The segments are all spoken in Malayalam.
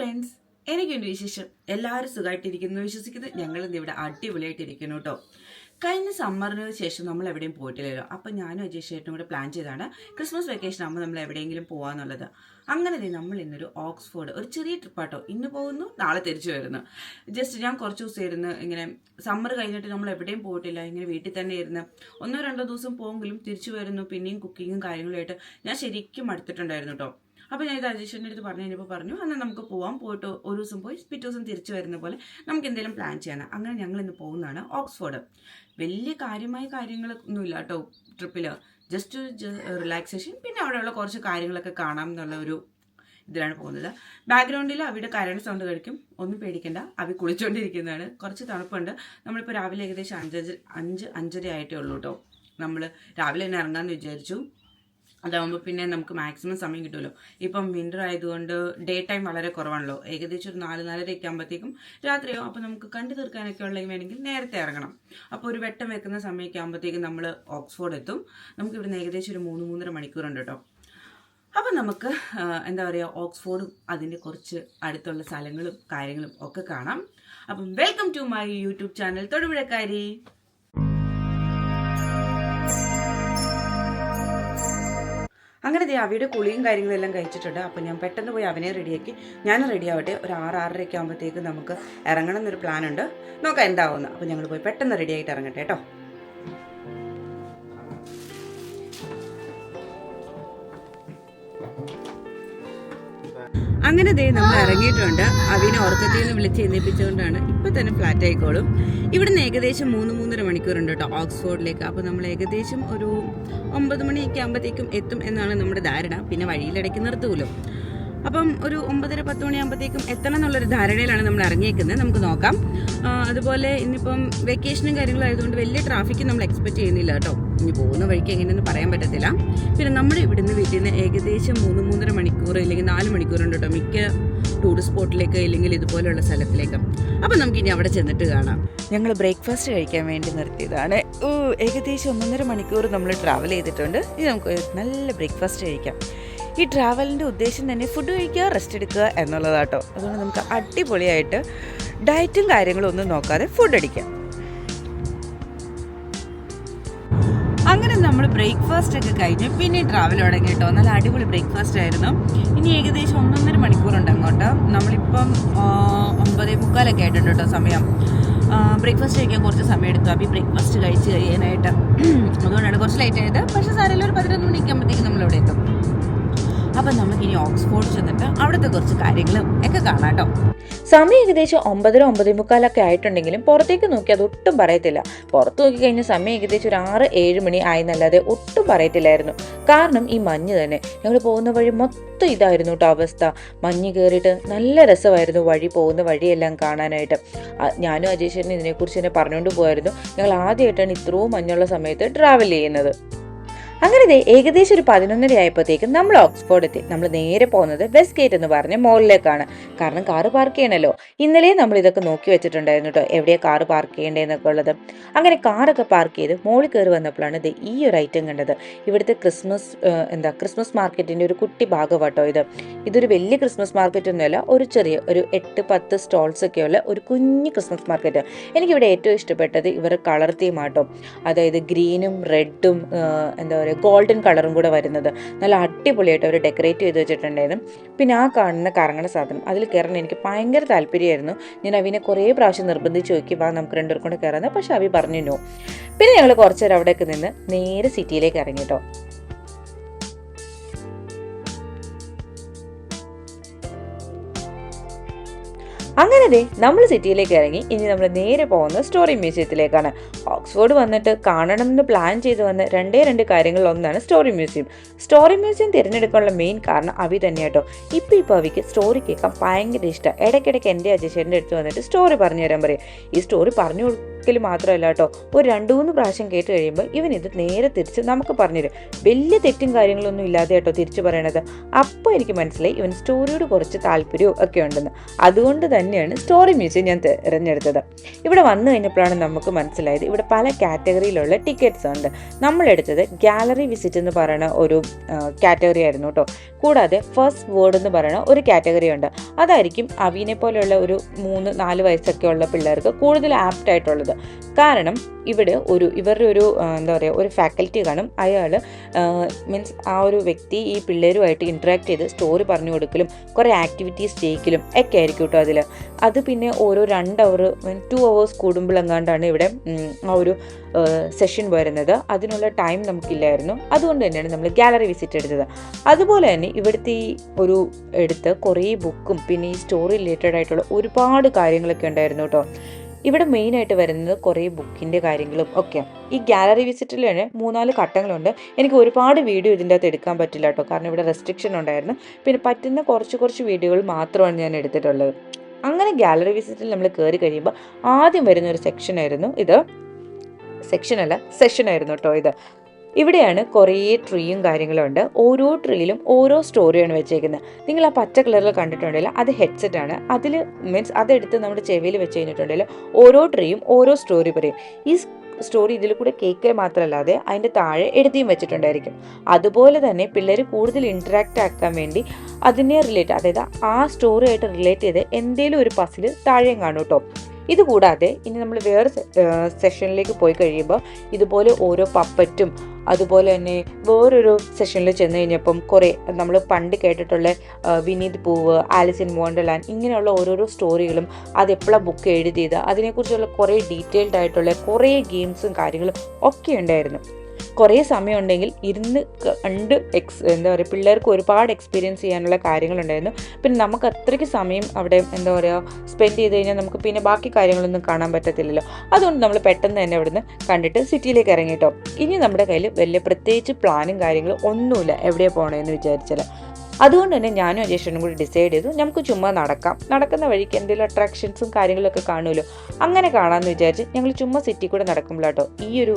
ഫ്രണ്ട്സ്, എനിക്കുണ്ട് വിശേഷം. എല്ലാവരും സുഖമായിട്ടിരിക്കുന്നു വിശ്വസിക്കുന്നു. ഞങ്ങളിന്ന് ഇവിടെ അടിപൊളിയായിട്ടിരിക്കുന്നു കേട്ടോ. കഴിഞ്ഞ സമ്മറിന് ശേഷം നമ്മൾ എവിടെയും പോയിട്ടില്ലല്ലോ. അപ്പം ഞാനും അജയ് ചേട്ടനും കൂടെ പ്ലാൻ ചെയ്താണ് ക്രിസ്മസ് വെക്കേഷൻ ആകുമ്പോൾ നമ്മൾ എവിടെയെങ്കിലും പോകാന്നുള്ളത്. അങ്ങനെ നമ്മൾ ഇന്നൊരു ഓക്സ്ഫോർഡ് ഒരു ചെറിയ ട്രിപ്പാട്ടോ. ഇന്ന് പോകുന്നു, നാളെ തിരിച്ചു വരുന്നു. ജസ്റ്റ് ഞാൻ കുറച്ച് ദിവസം ഇരുന്ന് ഇങ്ങനെ സമ്മർ കഴിഞ്ഞിട്ട് നമ്മൾ എവിടെയും പോയിട്ടില്ല, ഇങ്ങനെ വീട്ടിൽ തന്നെ ഇരുന്ന് 1-2 ദിവസം പോകുമെങ്കിലും തിരിച്ചു വരുന്നു. പിന്നെയും കുക്കിങ്ങും കാര്യങ്ങളുമായിട്ട് ഞാൻ ശരിക്കും അടുത്തിട്ടുണ്ടായിരുന്നു കേട്ടോ. അപ്പോൾ ഞാൻ ഇത് അജീഷിൻ്റെ അടുത്ത് പറഞ്ഞു എന്നാൽ നമുക്ക് പോകാം, പോയിട്ട് ഒരു ദിവസം പോയി പിറ്റേ ദിവസം തിരിച്ചു വരുന്ന പോലെ നമുക്ക് എന്തെങ്കിലും പ്ലാൻ ചെയ്യണം. അങ്ങനെ ഞങ്ങൾ ഇന്ന് പോകുന്നതാണ് ഓക്സ്ഫോർഡ്. വലിയ കാര്യമായ കാര്യങ്ങളൊന്നുമില്ല കേട്ടോ ട്രിപ്പിൽ. ജസ്റ്റ് റിലാക്സേഷൻ, പിന്നെ അവിടെയുള്ള കുറച്ച് കാര്യങ്ങളൊക്കെ കാണാം എന്നുള്ള ഒരു ഇതിലാണ് പോകുന്നത്. ബാക്ക്ഗ്രൗണ്ടിൽ അവിടെ കരണ്ട് സൗണ്ട് കഴിക്കും, ഒന്നും പേടിക്കണ്ട. അവി കുളിച്ചുകൊണ്ടിരിക്കുന്നതാണ്. കുറച്ച് തണുപ്പുണ്ട്. നമ്മളിപ്പോൾ രാവിലെ ഏകദേശം 5-5:30 ആയിട്ടേ ഉള്ളൂ കേട്ടോ. നമ്മൾ രാവിലെ തന്നെ ഇറങ്ങാമെന്ന് വിചാരിച്ചു. അതാകുമ്പോൾ പിന്നെ നമുക്ക് മാക്സിമം സമയം കിട്ടുമല്ലോ. ഇപ്പം വിൻ്റർ ആയതുകൊണ്ട് ഡേ ടൈം വളരെ കുറവാണല്ലോ. ഏകദേശം ഒരു 4-4:30 ആകുമ്പോഴത്തേക്കും രാത്രിയോ. അപ്പോൾ നമുക്ക് കണ്ടു തീർക്കാനൊക്കെ ഉള്ളെങ്കിൽ വേണമെങ്കിൽ നേരത്തെ ഇറങ്ങണം. അപ്പോൾ ഒരു വെട്ടം വെക്കുന്ന സമയമൊക്കെ ആകുമ്പോഴത്തേക്കും നമ്മൾ ഓക്സ്ഫോർഡ് എത്തും. നമുക്കിവിടുന്ന് ഏകദേശം ഒരു 3-3.5 മണിക്കൂറുണ്ട് കേട്ടോ. അപ്പം നമുക്ക് എന്താ പറയുക, ഓക്സ്ഫോർഡും അതിൻ്റെ കുറച്ച് അടുത്തുള്ള സ്ഥലങ്ങളും കാര്യങ്ങളും ഒക്കെ കാണാം. അപ്പം welcome to my YouTube channel തൊടുപുഴക്കാരി. അങ്ങനെ അവയുടെ കുളിയും കാര്യങ്ങളെല്ലാം കഴിച്ചിട്ടുണ്ട്. അപ്പോൾ ഞാൻ പെട്ടെന്ന് പോയി അവനെ റെഡിയാക്കി ഞാനും റെഡി ആവട്ടെ. ഒരു 6-6:30 ആകുമ്പോഴത്തേക്ക് നമുക്ക് ഇറങ്ങണം എന്നൊരു പ്ലാൻ ഉണ്ട്. നോക്കാം എന്താവുന്നു. അപ്പോൾ ഞങ്ങൾ പോയി പെട്ടെന്ന് റെഡി ആയിട്ട് ഇറങ്ങട്ടെ കേട്ടോ. അങ്ങനെ നമ്മൾ ഇറങ്ങിയിട്ടുണ്ട്. അവനെ ഉറക്കത്തിൽ നിന്ന് വിളിച്ച് എഴുന്നേപ്പിച്ചുകൊണ്ടാണ്. ഇപ്പം തന്നെ ഫ്ലാറ്റ് ആയിക്കോളും. ഇവിടുന്ന് ഏകദേശം 3-3.5 മണിക്കൂറുണ്ട് കേട്ടോ ഓക്സ്ഫോർഡിലേക്ക്. അപ്പോൾ നമ്മൾ ഏകദേശം ഒരു 9 മണിയൊക്കെ ആകുമ്പോഴത്തേക്കും എത്തും എന്നാണ് നമ്മുടെ ധാരണ. പിന്നെ വഴിയിലിടയ്ക്ക് നിർത്തുമല്ലോ. അപ്പം ഒരു 9-10 മണിയാകുമ്പോഴത്തേക്കും എത്തണം എന്നുള്ളൊരു ധാരണയിലാണ് നമ്മൾ ഇറങ്ങിയേക്കുന്നത്. നമുക്ക് നോക്കാം. അതുപോലെ ഇന്നിപ്പം വെക്കേഷനും കാര്യങ്ങളായതുകൊണ്ട് വലിയ ട്രാഫിക്ക് നമ്മൾ എക്സ്പെക്ട് ചെയ്യുന്നില്ല കേട്ടോ. ഇനി പോകുന്ന വഴിക്ക് എങ്ങനെയൊന്നും പറയാൻ പറ്റത്തില്ല. പിന്നെ നമ്മുടെ ഇവിടുന്ന് വീട്ടിൽ നിന്ന് ഏകദേശം 3-3.5 മണിക്കൂർ അല്ലെങ്കിൽ 4 മണിക്കൂറുണ്ട് കേട്ടോ മിക്ക ടൂറിസ്റ്റ് സ്പോട്ടിലേക്ക് ഇല്ലെങ്കിൽ ഇതുപോലെയുള്ള സ്ഥലത്തിലേക്ക്. അപ്പം നമുക്കിനി അവിടെ ചെന്നിട്ട് കാണാം. ഞങ്ങൾ ബ്രേക്ക്ഫാസ്റ്റ് കഴിക്കാൻ വേണ്ടി നിർത്തിയതാണ്. ഏകദേശം 1.5 മണിക്കൂർ നമ്മൾ ട്രാവൽ ചെയ്തിട്ടുണ്ട്. ഇനി നമുക്ക് നല്ല ബ്രേക്ക്ഫാസ്റ്റ് കഴിക്കാം. ഈ ട്രാവലിൻ്റെ ഉദ്ദേശം തന്നെ ഫുഡ് കഴിക്കുക, റെസ്റ്റ് എടുക്കുക എന്നുള്ളതാട്ടോ. അതുകൊണ്ട് നമുക്ക് അടിപൊളിയായിട്ട് ഡയറ്റും കാര്യങ്ങളും ഒന്നും നോക്കാതെ ഫുഡ് അടിക്കാം. അങ്ങനെ നമ്മൾ ബ്രേക്ക്ഫാസ്റ്റ് ഒക്കെ കഴിഞ്ഞ് പിന്നെ ട്രാവൽ തുടങ്ങി കേട്ടോ. നല്ല അടിപൊളി ബ്രേക്ക്ഫാസ്റ്റ് ആയിരുന്നു. ഇനി ഏകദേശം 1-1.5 മണിക്കൂറുണ്ട് അങ്ങോട്ട്. നമ്മളിപ്പം 9:45 ആയിട്ടുണ്ട് കേട്ടോ സമയം. ബ്രേക്ക്ഫാസ്റ്റ് കഴിക്കാൻ കുറച്ച് സമയം എടുത്തു. അപ്പോൾ ഈ ബ്രേക്ക്ഫാസ്റ്റ് കഴിച്ച് കഴിയാനായിട്ട് അതുകൊണ്ടാണ് കുറച്ച് ലേറ്റ് ആയത്. പക്ഷേ സാരമില്ല, ഒരു 11 മണിക്കാകുമ്പോഴത്തേക്കും നമ്മളിവിടെ എത്തും. അപ്പം നമുക്കിനി ഓക്സ്ഫോർഡ് ചെന്നിട്ട് അവിടുത്തെ കുറച്ച് കാര്യങ്ങളും ഒക്കെ കാണാം കേട്ടോ. സമയം ഏകദേശം 9-9:45 ആയിട്ടുണ്ടെങ്കിലും പുറത്തേക്ക് നോക്കി അത് ഒട്ടും പറയത്തില്ല. പുറത്ത് നോക്കിക്കഴിഞ്ഞാൽ സമയം ഏകദേശം ഒരു 6-7 മണി ആയെന്നല്ലാതെ ഒട്ടും പറയത്തില്ലായിരുന്നു. കാരണം ഈ മഞ്ഞ് തന്നെ. ഞങ്ങൾ പോകുന്ന വഴി മൊത്തം ഇതായിരുന്നു കേട്ടോ അവസ്ഥ. മഞ്ഞ് കയറിയിട്ട് നല്ല രസമായിരുന്നു വഴി, പോകുന്ന വഴിയെല്ലാം കാണാനായിട്ട്. ഞാനും അജേഷനും ഇതിനെക്കുറിച്ച് തന്നെ പറഞ്ഞുകൊണ്ട് പോയായിരുന്നു. ഞങ്ങൾ ആദ്യമായിട്ടാണ് ഇത്രയും മഞ്ഞുള്ള സമയത്ത് ട്രാവൽ ചെയ്യുന്നത്. അങ്ങനെ ഏകദേശം ഒരു 11:30 ആയപ്പോഴത്തേക്കും നമ്മൾ ഓക്സ്ഫോർഡ് എത്തി. നമ്മൾ നേരെ പോകുന്നത് വെസ്റ്റ് ഗേറ്റ് എന്ന് പറഞ്ഞ മോളിലേക്കാണ്. കാരണം കാറ് പാർക്ക് ചെയ്യണമല്ലോ. ഇന്നലെ നമ്മൾ ഇതൊക്കെ നോക്കി വെച്ചിട്ടുണ്ടായിരുന്നു കേട്ടോ, എവിടെയാണ് കാറ് പാർക്ക് ചെയ്യേണ്ടതെന്നൊക്കെ ഉള്ളത്. അങ്ങനെ കാറൊക്കെ പാർക്ക് ചെയ്ത് മോളിൽ കയറി വന്നപ്പോഴാണ് ഇത് ഈ ഒരു ഐറ്റം കണ്ടത്. ഇവിടുത്തെ ക്രിസ്മസ് മാർക്കറ്റിൻ്റെ ഒരു കുട്ടി ഭാഗമാട്ടോ ഇത്. ഇതൊരു വലിയ ക്രിസ്മസ് മാർക്കറ്റ് ഒന്നുമല്ല, ഒരു ചെറിയ ഒരു 8-10 സ്റ്റോൾസ് ഒക്കെയുള്ള ഒരു കുഞ്ഞു ക്രിസ്മസ് മാർക്കറ്റ്. എനിക്കിവിടെ ഏറ്റവും ഇഷ്ടപ്പെട്ടത് ഇവർ കളർ തീമാട്ടോ. അതായത് ഗ്രീനും റെഡും എന്താ പറയുക ഗോൾഡൻ കളറും കൂടെ വരുന്നത്. നല്ല അടിപൊളിയായിട്ട് അവർ ഡെക്കറേറ്റ് ചെയ്ത് വെച്ചിട്ടുണ്ടായിരുന്നു. പിന്നെ ആ കാണുന്ന കറങ്ങണ സാധനം അതിൽ കയറാൻ എനിക്ക് ഭയങ്കര താല്പര്യമായിരുന്നു. ഞാൻ അവിനെ കുറേ പ്രാവശ്യം നിർബന്ധിച്ച് നോക്കി, വാ നമുക്ക് 2 പേർക്കും കൂടെ കയറാമെന്ന്. പക്ഷെ അവി പറഞ്ഞു നോ. പിന്നെ ഞങ്ങൾ കുറച്ച് നേരം അവിടെയൊക്കെ നിന്ന് നേരെ സിറ്റിയിലേക്ക് ഇറങ്ങി കേട്ടോ. അങ്ങനെ നമ്മൾ സിറ്റിയിലേക്ക് ഇറങ്ങി. ഇനി നമ്മൾ നേരെ പോകുന്നത് സ്റ്റോറി മ്യൂസിയത്തിലേക്കാണ്. ഓക്സ്ഫോർഡ് വന്നിട്ട് കാണണമെന്ന് പ്ലാൻ ചെയ്ത് വന്ന 2 കാര്യങ്ങളിലൊന്നാണ് സ്റ്റോറി മ്യൂസിയം. സ്റ്റോറി മ്യൂസിയം തിരഞ്ഞെടുക്കാനുള്ള മെയിൻ കാരണം അവി തന്നെയാട്ടോ. ഇപ്പോൾ അവിക്ക് സ്റ്റോറി കേൾക്കാൻ ഭയങ്കര ഇഷ്ടം. ഇടയ്ക്കിടയ്ക്ക് എൻ്റെ അജേഷൻ്റെ അടുത്ത് വന്നിട്ട് സ്റ്റോറി പറഞ്ഞു തരാൻ പറയും. ഈ സ്റ്റോറി പറഞ്ഞു കേൾക്കൽ മാത്രമല്ല കേട്ടോ, ഒരു 2-3 പ്രാവശ്യം കേട്ട് കഴിയുമ്പോൾ ഇവൻ ഇത് നേരെ തിരിച്ച് നമുക്ക് പറഞ്ഞുതരും. വലിയ തെറ്റും കാര്യങ്ങളൊന്നും ഇല്ലാതെ കേട്ടോ തിരിച്ചു പറയണത്. അപ്പോൾ എനിക്ക് മനസ്സിലായി ഇവൻ സ്റ്റോറിയോട് കുറച്ച് താല്പര്യവും ഒക്കെ ഉണ്ടെന്ന്. അതുകൊണ്ട് തന്നെയാണ് സ്റ്റോറി മ്യൂസിയം ഞാൻ തിരഞ്ഞെടുത്തത്. ഇവിടെ വന്നു കഴിഞ്ഞപ്പോഴാണ് നമുക്ക് മനസ്സിലായത് ഇവിടെ പല കാറ്റഗറിയിലുള്ള ടിക്കറ്റ്സ് ഉണ്ട്. നമ്മളെടുത്തത് ഗാലറി വിസിറ്റ് എന്ന് പറയുന്ന ഒരു കാറ്റഗറി ആയിരുന്നു കേട്ടോ. കൂടാതെ ഫസ്റ്റ് വേർഡ് എന്ന് പറയുന്ന ഒരു കാറ്റഗറി ഉണ്ട്. അതായിരിക്കും അവീനെ പോലെയുള്ള ഒരു 3-4 വയസ്സൊക്കെ ഉള്ള പിള്ളേർക്ക് കൂടുതൽ ആപ്റ്റ് ആയിട്ടുള്ളത്. കാരണം ഇവിടെ ഇവരുടെ ഒരു എന്താ പറയുക, ഒരു ഫാക്കൽറ്റി കാണും. അയാൾ മീൻസ് ആ ഒരു വ്യക്തി ഈ പിള്ളേരുമായിട്ട് ഇൻട്രാക്ട് ചെയ്ത് സ്റ്റോറി പറഞ്ഞു കൊടുക്കലും കുറേ ആക്ടിവിറ്റീസ് ചെയ്യിക്കലും ഒക്കെ ആയിരിക്കും കേട്ടോ അതിൽ. അത് പിന്നെ ഓരോ 2 അവർ 2 hours കൂടുമ്പോഴെങ്ങാണ്ടാണ് ഇവിടെ ആ ഒരു സെഷൻ വരുന്നത്. അതിനുള്ള ടൈം നമുക്കില്ലായിരുന്നു. അതുകൊണ്ട് തന്നെയാണ് നമ്മൾ ഗാലറി വിസിറ്റ് എടുത്തത്. അതുപോലെ തന്നെ ഇവിടുത്തെ ഈ ഒരു എടുത്ത് കുറേ ബുക്കും പിന്നെ ഈ സ്റ്റോറി റിലേറ്റഡ് ആയിട്ടുള്ള ഒരുപാട് കാര്യങ്ങളൊക്കെ ഉണ്ടായിരുന്നു കേട്ടോ. ഇവിടെ മെയിനായിട്ട് വരുന്നത് കുറേ ബുക്കിൻ്റെ കാര്യങ്ങളും ഒക്കെ. ഈ ഗാലറി വിസിറ്റിൽ തന്നെ 3-4 ഘട്ടങ്ങളുണ്ട്. എനിക്ക് ഒരുപാട് വീഡിയോ ഇതിൻ്റെ അകത്ത് എടുക്കാൻ പറ്റില്ല കേട്ടോ, കാരണം ഇവിടെ റെസ്ട്രിക്ഷൻ ഉണ്ടായിരുന്നു. പിന്നെ പറ്റുന്ന കുറച്ച് വീഡിയോകൾ മാത്രമാണ് ഞാൻ എടുത്തിട്ടുള്ളത്. അങ്ങനെ ഗാലറി വിസിറ്റിൽ നമ്മൾ കയറി കഴിയുമ്പോൾ ആദ്യം വരുന്ന ഒരു സെക്ഷനായിരുന്നു ഇത്. സെഷനായിരുന്നു കേട്ടോ ഇത്. ഇവിടെയാണ് കുറേ ട്രീയും കാര്യങ്ങളും ഉണ്ട്. ഓരോ ട്രീയിലും ഓരോ സ്റ്റോറിയാണ് വെച്ചേക്കുന്നത്. നിങ്ങൾ ആ പച്ച കളറിൽ കണ്ടിട്ടുണ്ടെങ്കിൽ അത് ഹെഡ്സെറ്റാണ്. അതിൽ മീൻസ് അതെടുത്ത് നമ്മുടെ ചെവിയിൽ വെച്ച് കഴിഞ്ഞിട്ടുണ്ടെങ്കിൽ ഓരോ ട്രീയും ഓരോ സ്റ്റോറി പറയും. ഈ സ്റ്റോറി ഇതിൽ കൂടെ കേൾക്കുക മാത്രമല്ലാതെ അതിൻ്റെ താഴെ എഴുതിയും വെച്ചിട്ടുണ്ടായിരിക്കും. അതുപോലെ തന്നെ പിള്ളേർ കൂടുതൽ ഇൻറ്ററാക്റ്റ് ആക്കാൻ വേണ്ടി അതിനെ റിലേറ്റ്, അതായത് ആ സ്റ്റോറിയായിട്ട് റിലേറ്റ് ചെയ്ത് എന്തെങ്കിലും ഒരു പസിൽ താഴെയും കാണും കേട്ടോ. ഇതുകൂടാതെ ഇനി നമ്മൾ വേറെ സെഷനിലേക്ക് പോയി കഴിയുമ്പോൾ ഇതുപോലെ ഓരോ പപ്പറ്റും, അതുപോലെ തന്നെ വേറൊരു സെഷനിൽ ചെന്ന് കഴിഞ്ഞപ്പം കുറേ നമ്മൾ പണ്ട് കേട്ടിട്ടുള്ള വിനീത് പൂവ്, ആലിസ് ഇൻ വണ്ടർലാൻഡ്, ഇങ്ങനെയുള്ള ഓരോരോ സ്റ്റോറികളും അതെപ്പോഴാണ് ബുക്ക് എഴുതിയത് അതിനെക്കുറിച്ചുള്ള കുറേ ഡീറ്റെയിൽഡ് ആയിട്ടുള്ള കുറേ ഗെയിംസും കാര്യങ്ങളും ഒക്കെ ഉണ്ടായിരുന്നു. കുറേ സമയം ഉണ്ടെങ്കിൽ ഇരുന്ന് കണ്ട് എന്താ പറയുക, പിള്ളേർക്ക് ഒരുപാട് എക്സ്പീരിയൻസ് ചെയ്യാനുള്ള കാര്യങ്ങളുണ്ടായിരുന്നു. പിന്നെ നമുക്ക് അത്രയ്ക്ക് സമയം അവിടെ എന്താ പറയുക സ്പെൻഡ് ചെയ്ത് കഴിഞ്ഞാൽ നമുക്ക് പിന്നെ ബാക്കി കാര്യങ്ങളൊന്നും കാണാൻ പറ്റത്തില്ലല്ലോ. അതുകൊണ്ട് നമ്മൾ പെട്ടെന്ന് തന്നെ അവിടുന്ന് കണ്ടിട്ട് സിറ്റിയിലേക്ക് ഇറങ്ങിയിട്ടോ. ഇനി നമ്മുടെ കയ്യിൽ വലിയ പ്രത്യേകിച്ച് പ്ലാനും കാര്യങ്ങളും ഒന്നുമില്ല എവിടെയാണ് പോകണമെന്ന് വിചാരിച്ചാൽ. അതുകൊണ്ട് തന്നെ ഞാനും അജേഷനും കൂടി ഡിസൈഡ് ചെയ്തു നമുക്ക് ചുമ്മാ നടക്കുന്ന വഴിക്ക് എന്തെങ്കിലും അട്രാക്ഷൻസും കാര്യങ്ങളൊക്കെ കാണുമല്ലോ, അങ്ങനെ കാണാമെന്ന് വിചാരിച്ച് ഞങ്ങൾ ചുമ്മാ സിറ്റി കൂടെ നടക്കുമ്പോഴാട്ടോ ഈ ഒരു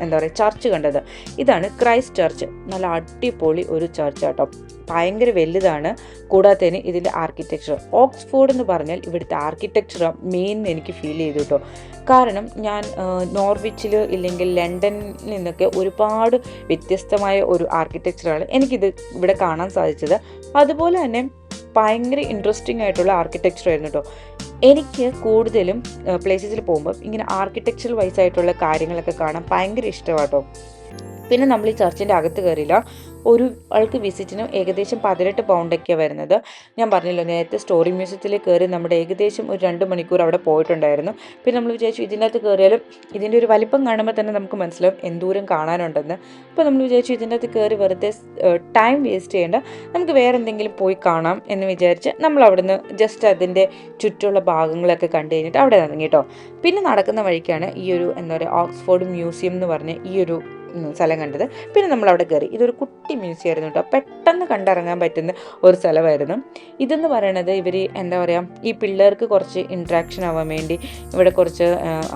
എന്താ പറയുക ചർച്ച് കണ്ടത്. ഇതാണ് ക്രൈസ്റ്റ് ചർച്ച്. നല്ല അടിപൊളി ഒരു ചർച്ച് ആട്ടോ, ഭയങ്കര വലുതാണ്. കൂടാതെ തന്നെ ഇതിൻ്റെ ആർക്കിടെക്ചർ, ഓക്സ്ഫോർഡ് എന്ന് പറഞ്ഞാൽ ഇവിടുത്തെ ആർക്കിടെക്ചർ മെയിൻ എനിക്ക് ഫീൽ ചെയ്തു കേട്ടോ. കാരണം ഞാൻ നോർവിച്ചിൽ ഇല്ലെങ്കിൽ ലണ്ടനിൽ നിന്നൊക്കെ ഒരുപാട് വ്യത്യസ്തമായ ഒരു ആർക്കിടെക്ചറാണ് എനിക്കിത് ഇവിടെ കാണാൻ സാധിച്ചത്. അതുപോലെ തന്നെ ഭയങ്കര ഇൻട്രസ്റ്റിംഗ് ആയിട്ടുള്ള ആർക്കിടെക്ചർ ആയിരുന്നു കേട്ടോ. എനിക്ക് കൂടുതലും പ്ലേസസിൽ പോകുമ്പോൾ ഇങ്ങനെ ആർക്കിടെക്ചറൽ വൈസ് ആയിട്ടുള്ള കാര്യങ്ങളൊക്കെ കാണാൻ ഭയങ്കര ഇഷ്ടമാട്ടോ. പിന്നെ നമ്മൾ ഈ ചർച്ചിൻ്റെ അകത്ത് കയറിയില്ല. ഒരു ആൾക്ക് വിസിറ്റിന് ഏകദേശം 18 പൗണ്ടൊക്കെയാണ് വരുന്നത്. ഞാൻ പറഞ്ഞല്ലോ നേരത്തെ സ്റ്റോറി മ്യൂസിയത്തിൽ കയറി നമ്മുടെ ഏകദേശം ഒരു 2 മണിക്കൂർ അവിടെ പോയിട്ടുണ്ടായിരുന്നു. പിന്നെ നമ്മൾ വിചാരിച്ചു ഇതിനകത്ത് കയറിയാലും ഇതിൻ്റെ ഒരു വലിപ്പം കാണുമ്പോൾ തന്നെ നമുക്ക് മനസ്സിലാവും എന്തോരം കാണാനുണ്ടെന്ന്. അപ്പോൾ നമ്മൾ വിചാരിച്ചു ഇതിൻ്റെ അകത്ത് കയറി വെറുതെ ടൈം വേസ്റ്റ് ചെയ്യേണ്ട, നമുക്ക് വേറെ എന്തെങ്കിലും പോയി കാണാം എന്ന് വിചാരിച്ച് നമ്മൾ അവിടുന്ന് ജസ്റ്റ് അതിൻ്റെ ചുറ്റുമുള്ള ഭാഗങ്ങളൊക്കെ കണ്ടു കഴിഞ്ഞിട്ട് അവിടെ ഇറങ്ങി കേട്ടോ. പിന്നെ നടക്കുന്ന വഴിക്കാണ് ഈ ഒരു എന്താ പറയുക ഓക്സ്ഫോർഡ് മ്യൂസിയം എന്ന് പറഞ്ഞ ഈ ഒരു സ്ഥലം കണ്ടത്. പിന്നെ നമ്മളവിടെ കയറി. ഇതൊരു കുട്ടി മ്യൂസിയം ആയിരുന്നു കേട്ടോ, പെട്ടെന്ന് കണ്ടിറങ്ങാൻ പറ്റുന്ന ഒരു സ്ഥലമായിരുന്നു. ഇതെന്ന് പറയണത് ഇവർ എന്താ പറയുക ഈ പിള്ളേർക്ക് കുറച്ച് ഇൻട്രാക്ഷൻ ആവാൻ വേണ്ടി ഇവിടെ കുറച്ച്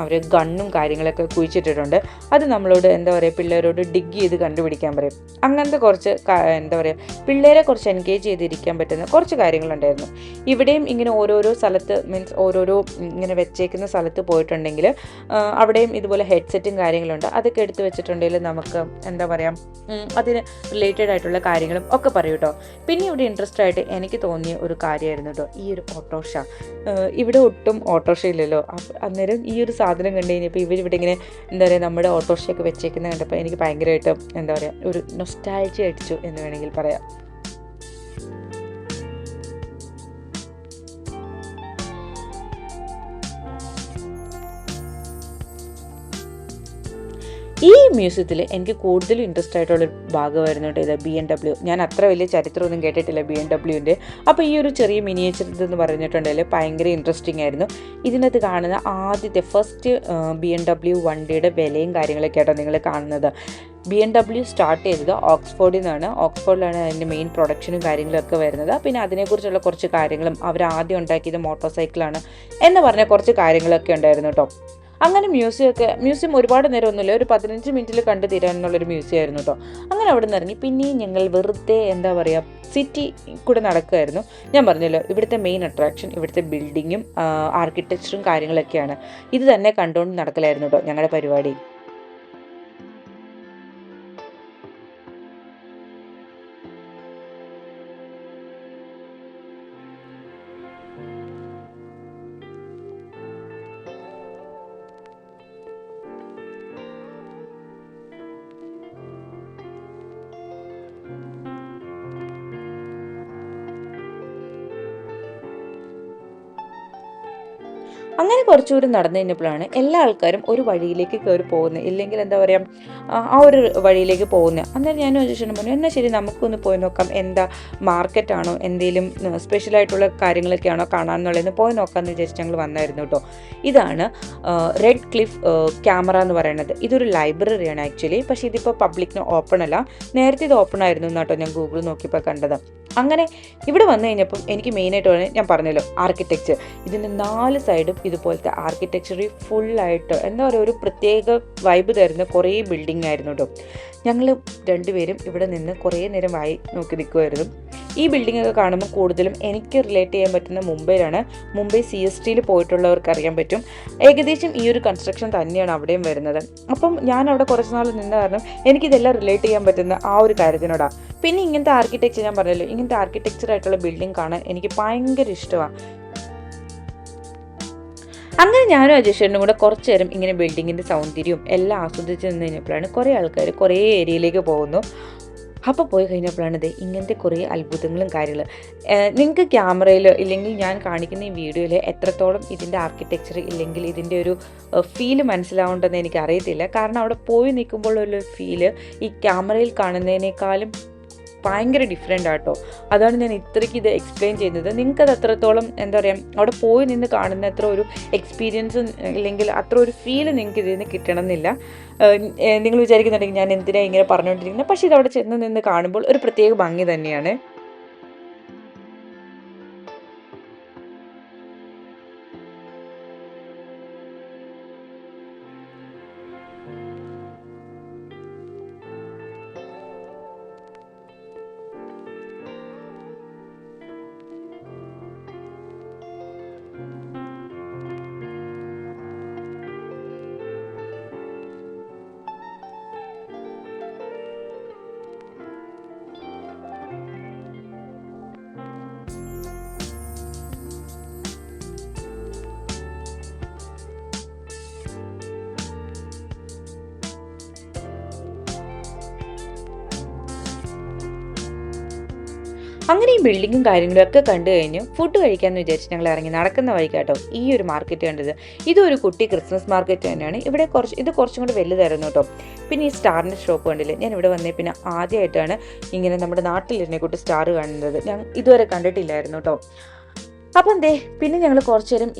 അവർ ഗണ്ണും കാര്യങ്ങളൊക്കെ കുഴിച്ചിട്ടിട്ടുണ്ട്. അത് നമ്മളോട് എന്താ പറയുക പിള്ളേരോട് ഡിഗ് ചെയ്ത് കണ്ടുപിടിക്കാൻ പറയും. അങ്ങനത്തെ കുറച്ച് എന്താ പറയുക പിള്ളേരെ കുറച്ച് എൻഗേജ് ചെയ്തിരിക്കാൻ പറ്റുന്ന കുറച്ച് കാര്യങ്ങളുണ്ടായിരുന്നു. ഇവിടെയും ഇങ്ങനെ ഓരോരോ സ്ഥലത്ത് മീൻസ് ഓരോരോ ഇങ്ങനെ വെച്ചേക്കുന്ന സ്ഥലത്ത് പോയിട്ടുണ്ടെങ്കിൽ അവിടെയും ഇതുപോലെ ഹെഡ്സെറ്റും കാര്യങ്ങളുണ്ട്. അതൊക്കെ എടുത്ത് വെച്ചിട്ടുണ്ടെങ്കിൽ നമുക്ക് എന്താ പറയുക അതിന് റിലേറ്റഡ് ആയിട്ടുള്ള കാര്യങ്ങളും ഒക്കെ പറയും കേട്ടോ. പിന്നെ ഇവിടെ ഇൻട്രസ്റ്റ് ആയിട്ട് എനിക്ക് തോന്നിയ ഒരു കാര്യമായിരുന്നു കേട്ടോ ഈ ഒരു ഓട്ടോറിക്ഷ. ഇവിടെ ഒട്ടും ഓട്ടോറിക്ഷ ഇല്ലല്ലോ. അന്നേരം ഈ ഒരു സാധനം കണ്ടു കഴിഞ്ഞപ്പോൾ ഇവരിവിടെ ഇങ്ങനെ എന്താ പറയുക നമ്മുടെ ഓട്ടോറിക്ഷയൊക്കെ വെച്ചേക്കുന്നത് കണ്ടപ്പോൾ എനിക്ക് ഭയങ്കരമായിട്ട് എന്താ പറയുക ഒരു നൊസ്റ്റാൾജിയ അടിച്ചു എന്ന് വേണമെങ്കിൽ പറയാം. ഈ മ്യൂസിയത്തിൽ എനിക്ക് കൂടുതലും ഇൻട്രസ്റ്റ് ആയിട്ടുള്ളൊരു ഭാഗമായിരുന്നു കേട്ടോ ഇത് BMW. ഞാൻ അത്ര വലിയ ചരിത്രമൊന്നും കേട്ടിട്ടില്ല BMWൻ്റെ. അപ്പോൾ ഈ ഒരു ചെറിയ മിനിയേച്ചർ ഇതെന്ന് പറഞ്ഞിട്ടുണ്ടെങ്കിൽ ഭയങ്കര ഇൻട്രസ്റ്റിംഗ് ആയിരുന്നു. ഇതിനകത്ത് കാണുന്ന ആദ്യത്തെ ഫസ്റ്റ് BMW വണ്ടിയുടെ വിലയും കാര്യങ്ങളൊക്കെ ആട്ടോ നിങ്ങൾ കാണുന്നത്. BMW സ്റ്റാർട്ട് ചെയ്തത് ഓക്സ്ഫോർഡിൽ നിന്നാണ്. ഓക്സ്ഫോർഡിലാണ് അതിൻ്റെ മെയിൻ പ്രൊഡക്ഷനും കാര്യങ്ങളൊക്കെ വരുന്നത്. പിന്നെ അതിനെക്കുറിച്ചുള്ള കുറച്ച് കാര്യങ്ങളും അവർ ആദ്യം ഉണ്ടാക്കിയത് മോട്ടോർ സൈക്കിളാണ് എന്ന് പറഞ്ഞ കുറച്ച് കാര്യങ്ങളൊക്കെ ഉണ്ടായിരുന്നു കേട്ടോ. അങ്ങനെ മ്യൂസിയം ഒരുപാട് നേരം ഒന്നുമില്ല, ഒരു 15 മിനിറ്റിൽ കണ്ടു തീരാനുള്ളൊരു മ്യൂസിയം ആയിരുന്നു കേട്ടോ. അങ്ങനെ അവിടെ നിന്ന് ഇറങ്ങി പിന്നെയും ഞങ്ങൾ വെറുതെ എന്താ പറയുക സിറ്റി കൂടെ നടക്കുമായിരുന്നു. ഞാൻ പറഞ്ഞല്ലോ ഇവിടുത്തെ മെയിൻ അട്രാക്ഷൻ ഇവിടുത്തെ ബിൽഡിങ്ങും ആർക്കിടെക്ചറും കാര്യങ്ങളൊക്കെയാണ്. ഇത് തന്നെ കണ്ടുകൊണ്ട് നടക്കലായിരുന്നു കേട്ടോ ഞങ്ങളുടെ പരിപാടി. അങ്ങനെ കുറച്ചുകൂടി നടന്നു കഴിഞ്ഞപ്പോഴാണ് എല്ലാ ആൾക്കാരും ഒരു വഴിയിലേക്ക് കയറി പോകുന്നത്, ഇല്ലെങ്കിൽ എന്താ പറയുക ആ ഒരു വഴിയിലേക്ക് പോകുന്നത്. അന്നേരം ഞാനും അജേഷനും പറഞ്ഞു എന്നാൽ ശരി നമുക്കൊന്ന് പോയി നോക്കാം, എന്താ മാർക്കറ്റാണോ എന്തെങ്കിലും സ്പെഷ്യലായിട്ടുള്ള കാര്യങ്ങളൊക്കെയാണോ കാണാമെന്നുള്ളതെന്ന് പോയി നോക്കാമെന്ന് വിചാരിച്ച് ഞങ്ങൾ വന്നായിരുന്നു കേട്ടോ. ഇതാണ് റെഡ് ക്ലിഫ് ക്യാമറ എന്ന് പറയുന്നത്. ഇതൊരു ലൈബ്രറിയാണ് ആക്ച്വലി, പക്ഷേ ഇതിപ്പോൾ പബ്ലിക്കിന് ഓപ്പൺ അല്ല. നേരത്തെ ഇത് ഓപ്പൺ ആയിരുന്നു കേട്ടോ, ഞാൻ ഗൂഗിൾ നോക്കിയപ്പോൾ കണ്ടത്. അങ്ങനെ ഇവിടെ വന്നു കഴിഞ്ഞപ്പം എനിക്ക് മെയിനായിട്ട് പറഞ്ഞാൽ ഞാൻ പറഞ്ഞല്ലോ ആർക്കിടെക്ചർ, ഇതിൻ്റെ 4 സൈഡും ഇതുപോലത്തെ ആർക്കിടെക്ചറി ഫുള്ളായിട്ട് എന്താ പറയുക ഒരു പ്രത്യേക വൈബ് തരുന്ന കുറേ ബിൽഡിംഗ് ആയിരുന്നു കേട്ടോ. ഞങ്ങൾ രണ്ടുപേരും ഇവിടെ നിന്ന് കുറേ നേരം നോക്കി നിൽക്കുമായിരുന്നു. ഈ ബിൽഡിംഗ് ഒക്കെ കാണുമ്പോൾ കൂടുതലും എനിക്ക് റിലേറ്റ് ചെയ്യാൻ പറ്റുന്ന മുംബൈയിലാണ്. മുംബൈ CSTയിൽ പോയിട്ടുള്ളവർക്ക് അറിയാൻ പറ്റും. ഏകദേശം ഈ ഒരു കൺസ്ട്രക്ഷൻ തന്നെയാണ് അവിടെയും വരുന്നത്. അപ്പം ഞാൻ അവിടെ കുറച്ച് നാൾ നിന്ന കാരണം എനിക്കിതെല്ലാം റിലേറ്റ് ചെയ്യാൻ പറ്റുന്ന ആ ഒരു കാര്യത്തിനോടാണ്. പിന്നെ ഇങ്ങനത്തെ ആർക്കിടെക്ചർ ഞാൻ പറഞ്ഞല്ലോ, ഇങ്ങനത്തെ ആർക്കിടെക്ചർ ആയിട്ടുള്ള ബിൽഡിംഗ് കാണാൻ എനിക്ക് ഭയങ്കര ഇഷ്ടമാണ്. അങ്ങനെ ഞാനും അജേഷനും കൂടെ കുറച്ച് നേരം ഇങ്ങനെ ബിൽഡിങ്ങിൻ്റെ സൗന്ദര്യവും എല്ലാം ആസ്വദിച്ച് നിന്ന് കഴിഞ്ഞപ്പോഴാണ് കുറേ ആൾക്കാർ കുറേ ഏരിയയിലേക്ക് പോകുന്നു. അപ്പോൾ പോയി കഴിഞ്ഞപ്പോഴാണ് ഇത് ഇങ്ങനത്തെ കുറേ അത്ഭുതങ്ങളും കാര്യങ്ങളും. നിങ്ങൾക്ക് ക്യാമറയിൽ ഇല്ലെങ്കിൽ ഞാൻ കാണിക്കുന്ന ഈ വീഡിയോയിൽ എത്രത്തോളം ഇതിൻ്റെ ആർക്കിടെക്ചർ ഇല്ലെങ്കിൽ ഇതിൻ്റെ ഒരു ഫീല് മനസ്സിലാവേണ്ടതെന്ന് എനിക്കറിയത്തില്ല. കാരണം അവിടെ പോയി നിൽക്കുമ്പോഴുള്ള ഫീല് ഈ ക്യാമറയിൽ കാണുന്നതിനേക്കാളും ഭയങ്കര ഡിഫറെൻ്റ് ആട്ടോ. അതാണ് ഞാൻ ഇത്രയ്ക്ക് ഇത് എക്സ്പ്ലെയിൻ ചെയ്യുന്നത്. നിങ്ങൾക്കത് അത്രത്തോളം എന്താ പറയുക അവിടെ പോയി നിന്ന് കാണുന്ന അത്ര ഒരു എക്സ്പീരിയൻസ് ഇല്ലെങ്കിൽ അത്ര ഒരു ഫീല് നിങ്ങൾക്ക് ഇതിൽ നിന്ന് കിട്ടണം എന്നില്ല. നിങ്ങൾ വിചാരിക്കുന്നുണ്ടെങ്കിൽ ഞാൻ എന്തിനാണ് ഇങ്ങനെ പറഞ്ഞുകൊണ്ടിരിക്കുന്നത്, പക്ഷേ ഇത് അവിടെ ചെന്ന് നിന്ന് കാണുമ്പോൾ ഒരു പ്രത്യേക ഭംഗി തന്നെയാണ്. അങ്ങനെ ഈ ബിൽഡിങ്ങും കാര്യങ്ങളും ഒക്കെ കണ്ടു കഴിഞ്ഞു ഫുഡ് കഴിക്കാമെന്ന് വിചാരിച്ച് ഞങ്ങൾ ഇറങ്ങി നടക്കുന്ന വഴിക്കാട്ടോ ഈ ഒരു മാർക്കറ്റ് കണ്ടത്. ഇതൊരു കുട്ടി ക്രിസ്മസ് മാർക്കറ്റ് തന്നെയാണ്. ഇത് കുറച്ചും കൂടി വലുതായിരുന്നു കേട്ടോ. പിന്നെ ഈ സ്റ്റാറിൻ്റെ ഷോപ്പ് കണ്ടില്ലേ, ഞാൻ ഇവിടെ വന്നേ പിന്നെ ആദ്യമായിട്ടാണ് ഇങ്ങനെ നമ്മുടെ നാട്ടിലിരുന്നേ കൂട്ടി സ്റ്റാർ കാണുന്നത്. ഞാൻ ഇതുവരെ കണ്ടിട്ടില്ലായിരുന്നു കേട്ടോ. അപ്പം പിന്നെ ഞങ്ങൾ കുറച്ചു നേരം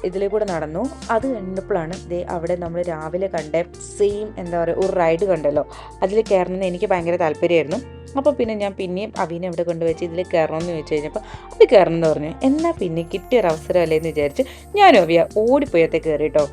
ഇതിലേ കൂടെ നടന്നു. അത് കണ്ടപ്പോഴാണ് അവിടെ നമ്മൾ രാവിലെ കണ്ട സെയിം എന്താ പറയുക ഒരു റൈഡ് കണ്ടല്ലോ, അതിൽ കയറണമെന്ന് എനിക്ക് ഭയങ്കര താല്പര്യമായിരുന്നു. അപ്പോൾ പിന്നെ ഞാൻ പിന്നെയും അവീനെ ഇവിടെ കൊണ്ടുവച്ച് ഇതിൽ കയറണമെന്ന് ചോദിച്ചു കഴിഞ്ഞപ്പോൾ അത് കയറണം എന്ന് പറഞ്ഞു. എന്നാൽ പിന്നെ കിട്ടിയൊരവസരം അല്ലേന്ന് വിചാരിച്ച് ഞാനും അവിയ ഓടിപ്പോയത്തെ കയറി കേട്ടോ.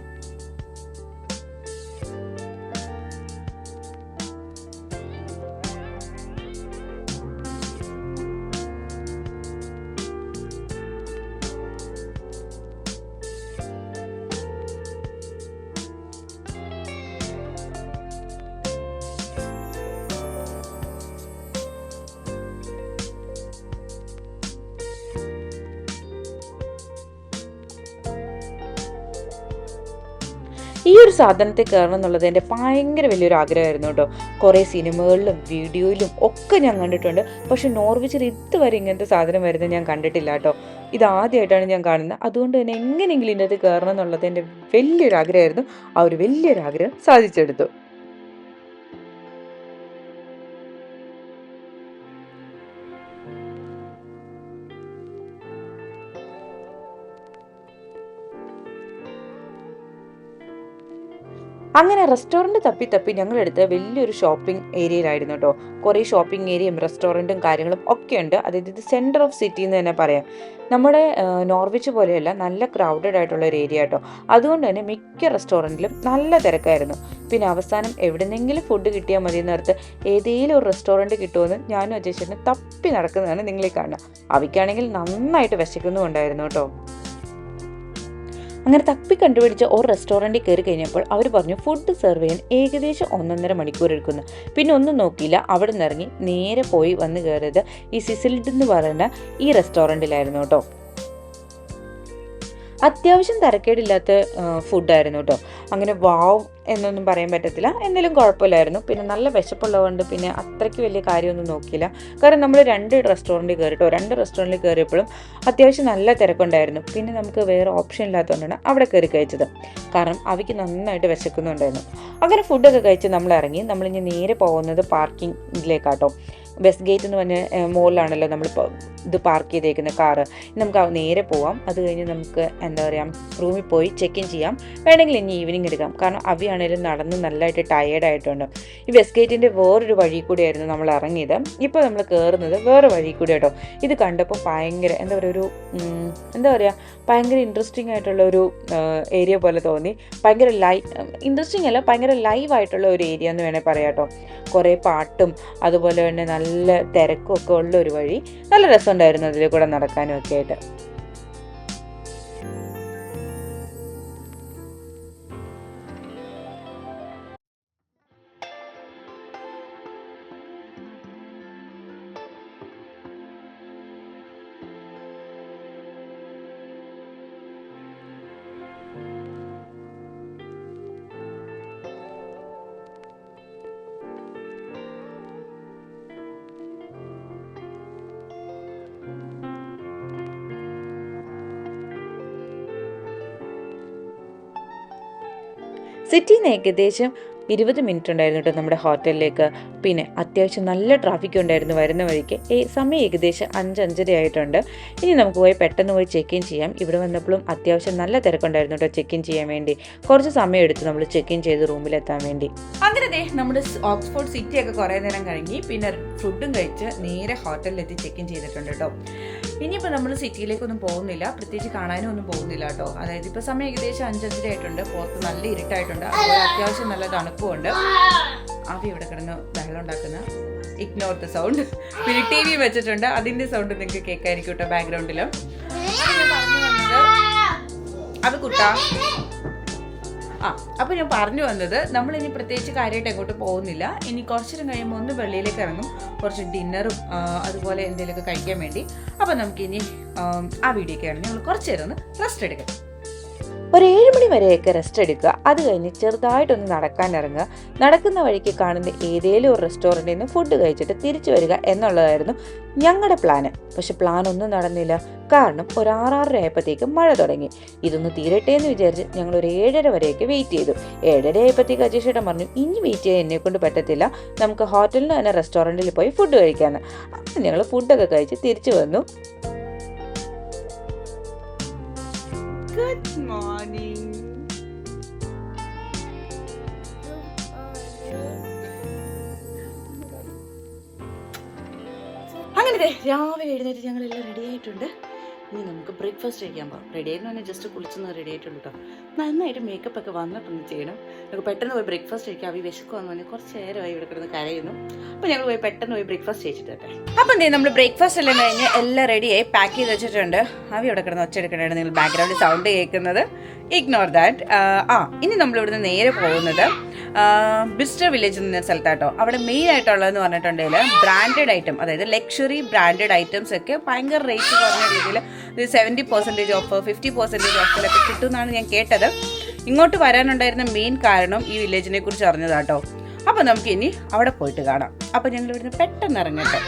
ഈ ഒരു സാധനത്തെ കയറണം എന്നുള്ളത് എൻ്റെ ഭയങ്കര വലിയൊരു ആഗ്രഹമായിരുന്നു കേട്ടോ. കുറേ സിനിമകളിലും വീഡിയോയിലും ഒക്കെ ഞാൻ കണ്ടിട്ടുണ്ട്, പക്ഷെ നോർവിച്ചിൽ ഇതുവരെ ഇങ്ങനത്തെ സാധനം വരുന്നത് ഞാൻ കണ്ടിട്ടില്ല കേട്ടോ. ഇതാദ്യമായിട്ടാണ് ഞാൻ കാണുന്നത്. അതുകൊണ്ട് തന്നെ എങ്ങനെയെങ്കിലും ഇതിനകത്ത് കയറണം എന്നുള്ളത് എൻ്റെ വലിയൊരു ആഗ്രഹമായിരുന്നു. ആ ഒരു വലിയൊരു ആഗ്രഹം സാധിച്ചെടുത്തു. അങ്ങനെ റെസ്റ്റോറൻറ്റ് തപ്പി തപ്പി ഞങ്ങളെടുത്ത് വലിയൊരു ഷോപ്പിംഗ് ഏരിയയിലായിരുന്നു കേട്ടോ. കുറേ ഷോപ്പിംഗ് ഏരിയയും റെസ്റ്റോറൻറ്റും കാര്യങ്ങളും ഒക്കെ ഉണ്ട്. അതായത് ഇത് സെൻറ്റർ ഓഫ് സിറ്റി എന്ന് തന്നെ പറയാം. നമ്മുടെ നോർവിച്ച് പോലെയല്ല, നല്ല ക്രൗഡഡ് ആയിട്ടുള്ള ഒരു ഏരിയ കേട്ടോ. അതുകൊണ്ട് തന്നെ മിക്ക റെസ്റ്റോറൻറ്റിലും നല്ല തിരക്കായിരുന്നു. പിന്നെ അവസാനം എവിടെന്നെങ്കിലും ഫുഡ് കിട്ടിയാൽ മതി എന്നോർത്ത് ഏതെങ്കിലും ഒരു റെസ്റ്റോറൻറ്റ് കിട്ടുമെന്ന് ഞാനും അജേഷനും തപ്പി നടക്കുന്നതാണ് നിങ്ങളീ കാണുക. അവയ്ക്കാണെങ്കിൽ നന്നായിട്ട് വിശക്കുന്നുമുണ്ടായിരുന്നു കേട്ടോ. അങ്ങനെ തപ്പി കണ്ടുപിടിച്ച ഒരു റെസ്റ്റോറൻറ്റിൽ കയറി കഴിഞ്ഞപ്പോൾ അവർ പറഞ്ഞു ഫുഡ് സെർവ് ചെയ്യാൻ ഏകദേശം 1.5 മണിക്കൂർ എടുക്കുന്നു. പിന്നെ ഒന്നും നോക്കിയില്ല, അവിടെ നിന്ന് ഇറങ്ങി നേരെ പോയി വന്ന് കയറിയത് ഈ സിസിൽഡ് എന്ന് പറയുന്ന ഈ റെസ്റ്റോറൻറ്റിലായിരുന്നു കേട്ടോ. അത്യാവശ്യം തരക്കേടില്ലാത്ത ഫുഡായിരുന്നു കേട്ടോ. അങ്ങനെ വാവ് എന്നൊന്നും പറയാൻ പറ്റത്തില്ല, എന്തെങ്കിലും കുഴപ്പമില്ലായിരുന്നു. പിന്നെ നല്ല വിശപ്പുള്ളതുകൊണ്ട് പിന്നെ അത്രയ്ക്ക് വലിയ കാര്യമൊന്നും നോക്കിയില്ല. കാരണം നമ്മൾ 2 റെസ്റ്റോറൻറ്റിൽ കയറിട്ടോ. 2 റെസ്റ്റോറൻറ്റിൽ കയറിയപ്പോഴും അത്യാവശ്യം നല്ല തിരക്കുണ്ടായിരുന്നു. പിന്നെ നമുക്ക് വേറെ ഓപ്ഷൻ ഇല്ലാത്തതുകൊണ്ടാണ് അവിടെ കയറി കഴിച്ചത്. കാരണം അവയ്ക്ക് നന്നായിട്ട് വിശക്കുന്നുണ്ടായിരുന്നു. അങ്ങനെ ഫുഡൊക്കെ കഴിച്ച് നമ്മൾ ഇറങ്ങി. നമ്മളിനി നേരെ പോകുന്നത് പാർക്കിങ്ങിലേക്കാട്ടോ. വെസ്റ്റ് ഗേറ്റ് എന്ന് പറഞ്ഞ മോളിലാണല്ലോ നമ്മളിപ്പോൾ ഇത് പാർക്ക് ചെയ്തേക്കുന്ന കാറ്. നമുക്ക് നേരെ പോവാം. അത് കഴിഞ്ഞ് നമുക്ക് എന്താ പറയുക, റൂമിൽ പോയി ചെക്ക് ഇൻ ചെയ്യാം. വേണമെങ്കിൽ ഇനി ഈവനിങ് എടുക്കാം. കാരണം അവയാണേലും നടന്ന് നല്ലതായിട്ട് ടയേർഡായിട്ടുണ്ട്. ഈ വെസ്റ്റ് ഗേറ്റിൻ്റെ വേറൊരു വഴി കൂടിയായിരുന്നു നമ്മൾ ഇറങ്ങിയത്. ഇപ്പോൾ നമ്മൾ കയറുന്നത് വേറെ വഴി കൂടി കേട്ടോ. ഇത് കണ്ടപ്പോൾ ഭയങ്കര ഭയങ്കര ഇൻട്രസ്റ്റിംഗ് ആയിട്ടുള്ള ഒരു ഏരിയ പോലെ തോന്നി. ഭയങ്കര ഇൻട്രസ്റ്റിംഗ് അല്ല, ഭയങ്കര ലൈവായിട്ടുള്ള ഒരു ഏരിയ എന്ന് വേണേൽ പറയാം കേട്ടോ. കുറേ പാട്ടും അതുപോലെ തന്നെ നല്ല തിരക്കും ഒക്കെ ഉള്ള ഒരു വഴി. നല്ല രസമുണ്ടായിരുന്നു അതിൽ കൂടെ നടക്കാനും ഒക്കെ ആയിട്ട്. സിറ്റിയിൽ നിന്ന് ഏകദേശം 20 മിനിറ്റ് ഉണ്ടായിരുന്നു കേട്ടോ നമ്മുടെ ഹോട്ടലിലേക്ക്. പിന്നെ അത്യാവശ്യം നല്ല ട്രാഫിക് ഉണ്ടായിരുന്നു വരുന്ന വഴിക്ക്. സമയം ഏകദേശം 5-5:30 ആയിട്ടുണ്ട്. ഇനി നമുക്ക് പെട്ടെന്ന് പോയി ചെക്ക് ഇൻ ചെയ്യാം. ഇവിടെ വന്നപ്പോഴും അത്യാവശ്യം നല്ല തിരക്കുണ്ടായിരുന്നു കേട്ടോ ചെക്ക് ഇൻ ചെയ്യാൻ വേണ്ടി. കുറച്ച് സമയം എടുത്തു നമ്മൾ ചെക്ക് ഇൻ ചെയ്ത് റൂമിലെത്താൻ വേണ്ടി. അങ്ങനെ നമ്മുടെ ഓക്സ്ഫോർഡ് സിറ്റി ഒക്കെ കുറേ നേരം കഴിഞ്ഞ് പിന്നെ ഫുഡും കഴിച്ച് നേരെ ഹോട്ടലിലെത്തി ചെക്ക് ഇൻ ചെയ്തിട്ടുണ്ട് കേട്ടോ. ഇനിയിപ്പോൾ നമ്മൾ സിറ്റിയിലേക്കൊന്നും പോകുന്നില്ല, പ്രത്യേകിച്ച് കാണാനും ഒന്നും പോകുന്നില്ല കേട്ടോ. അതായത് ഇപ്പോൾ സമയം ഏകദേശം 5:30 ആയിട്ടുണ്ട്. പുറത്ത് നല്ല ഇരുട്ടായിട്ടുണ്ട്. അതുപോലെ അത്യാവശ്യം നല്ല തണുപ്പുമുണ്ട്. അവി ഇവിടെ കിടന്ന് വെള്ളം ഉണ്ടാക്കുന്ന ഇഗ്നോർ ദ സൗണ്ട്. പിന്നെ TV വെച്ചിട്ടുണ്ട്, അതിൻ്റെ സൗണ്ട് നിങ്ങൾക്ക് കേൾക്കായിരിക്കും കേട്ടോ ബാക്ക്ഗ്രൗണ്ടിലും. അത് കുട്ടാ അപ്പോൾ ഞാൻ പറഞ്ഞു വന്നത്, നമ്മളിനി പ്രത്യേകിച്ച് കാര്യമായിട്ട് എങ്ങോട്ട് പോകുന്നില്ല. ഇനി കുറച്ചിരം കഴിയുമ്പോൾ ഒന്ന് വെളിയിലേക്ക് ഇറങ്ങും, കുറച്ച് ഡിന്നറും അതുപോലെ എന്തെങ്കിലുമൊക്കെ കഴിക്കാൻ വേണ്ടി. അപ്പോൾ നമുക്കിനി ആ വീഡിയോ ഒക്കെ ആണെങ്കിൽ നമ്മൾ കുറച്ച് നേരം ഒന്ന് റെസ്റ്റ് എടുക്കാം. ഒരു 7 മണി വരെയൊക്കെ റെസ്റ്റ് എടുക്കുക. അത് കഴിഞ്ഞ് ചെറുതായിട്ടൊന്ന് നടക്കാൻ ഇറങ്ങുക. നടക്കുന്ന വഴിക്ക് കാണുന്ന ഏതെങ്കിലും ഒരു റെസ്റ്റോറൻറ്റിൽ നിന്ന് ഫുഡ് കഴിച്ചിട്ട് തിരിച്ചു വരിക എന്നുള്ളതായിരുന്നു ഞങ്ങളുടെ പ്ലാന്. പക്ഷെ പ്ലാൻ ഒന്നും നടന്നില്ല. കാരണം ഒരു 6:30 ആയപ്പോഴത്തേക്ക് മഴ തുടങ്ങി. ഇതൊന്ന് തീരട്ടെ എന്ന് വിചാരിച്ച് ഞങ്ങൾ ഒരു 7:30 വരെയൊക്കെ വെയിറ്റ് ചെയ്തു. 7:30 ആയപ്പോഴത്തേക്ക് അജേഷേട്ടൻ പറഞ്ഞു ഇനി വെയിറ്റ് ചെയ്യാൻ എന്നെ കൊണ്ട് പറ്റത്തില്ല, നമുക്ക് ഹോട്ടലിൽ തന്നെ റെസ്റ്റോറൻറ്റിൽ പോയി ഫുഡ് കഴിക്കാമെന്ന്. അപ്പം ഞങ്ങൾ ഫുഡൊക്കെ കഴിച്ച് തിരിച്ചു വന്നു. Good morning. അങ്ങനെ രാവിലെ എഴുന്നേറ്റ് ഞങ്ങളെല്ലാം റെഡി ആയിട്ടുണ്ട്. ഇനി നമുക്ക് ബ്രേക്ക്ഫാസ്റ്റ് കഴിക്കാൻ പോകാം. റെഡി ആയിരുന്നു തന്നെ ജസ്റ്റ് കുളിച്ചൊന്ന് റെഡി ആയിട്ടുണ്ട് കേട്ടോ. നന്നായിട്ട് മേക്കപ്പ് ഒക്കെ വന്നിട്ടൊന്ന് ചെയ്യണം. നമുക്ക് പെട്ടെന്ന് പോയി ബ്രേക്ക്ഫാസ്റ്റ് കഴിക്കാം. അവി വിശക്കുമെന്ന് പറഞ്ഞാൽ കുറച്ച് നേരമായി ഇവിടെ കിടന്ന് കരയുന്നു. അപ്പോൾ ഞങ്ങൾ പെട്ടെന്ന് പോയി ബ്രേക്ക്ഫാസ്റ്റ് കഴിച്ചിട്ട് കേട്ടെ. അപ്പം എന്തേ നമ്മൾ ബ്രേക്ക്ഫാസ്റ്റ് എല്ലാം കഴിഞ്ഞ് എല്ലാം റെഡിയായി പാക്ക് ചെയ്ത് വെച്ചിട്ടുണ്ട്. അവി ഇവിടെ കിടന്ന് ഒച്ചെടുക്കണാണ് നിങ്ങൾ ബാക്ക്ഗ്രൗണ്ടിൽ സൗണ്ട് കേൾക്കുന്നത്. Ignore that. ഇനി നമ്മളിവിടുന്ന് നേരെ പോകുന്നത് ബിസ്റ്റർ വില്ലേജ് എന്ന സ്ഥലത്താട്ടോ. അവിടെ മെയിൻ ആയിട്ടുള്ളതെന്ന് പറഞ്ഞിട്ടുണ്ടെങ്കിൽ ബ്രാൻഡഡ് ഐറ്റം, അതായത് ലക്ഷറി ബ്രാൻഡഡ് ഐറ്റംസ് ഒക്കെ ഭയങ്കര റേറ്റ് കുറഞ്ഞ രീതിയിൽ 70% ഓഫ് 50% ഓഫിലൊക്കെ കിട്ടുമെന്നാണ് ഞാൻ കേട്ടത്. ഇങ്ങോട്ട് വരാനുണ്ടായിരുന്ന മെയിൻ കാരണം ഈ വില്ലേജിനെ കുറിച്ച് അറിഞ്ഞതാട്ടോ. അപ്പോൾ നമുക്ക് ഇനി അവിടെ പോയിട്ട് കാണാം. അപ്പോൾ ഞങ്ങൾ ഇവിടുന്ന് പെട്ടെന്ന് ഇറങ്ങട്ടെ.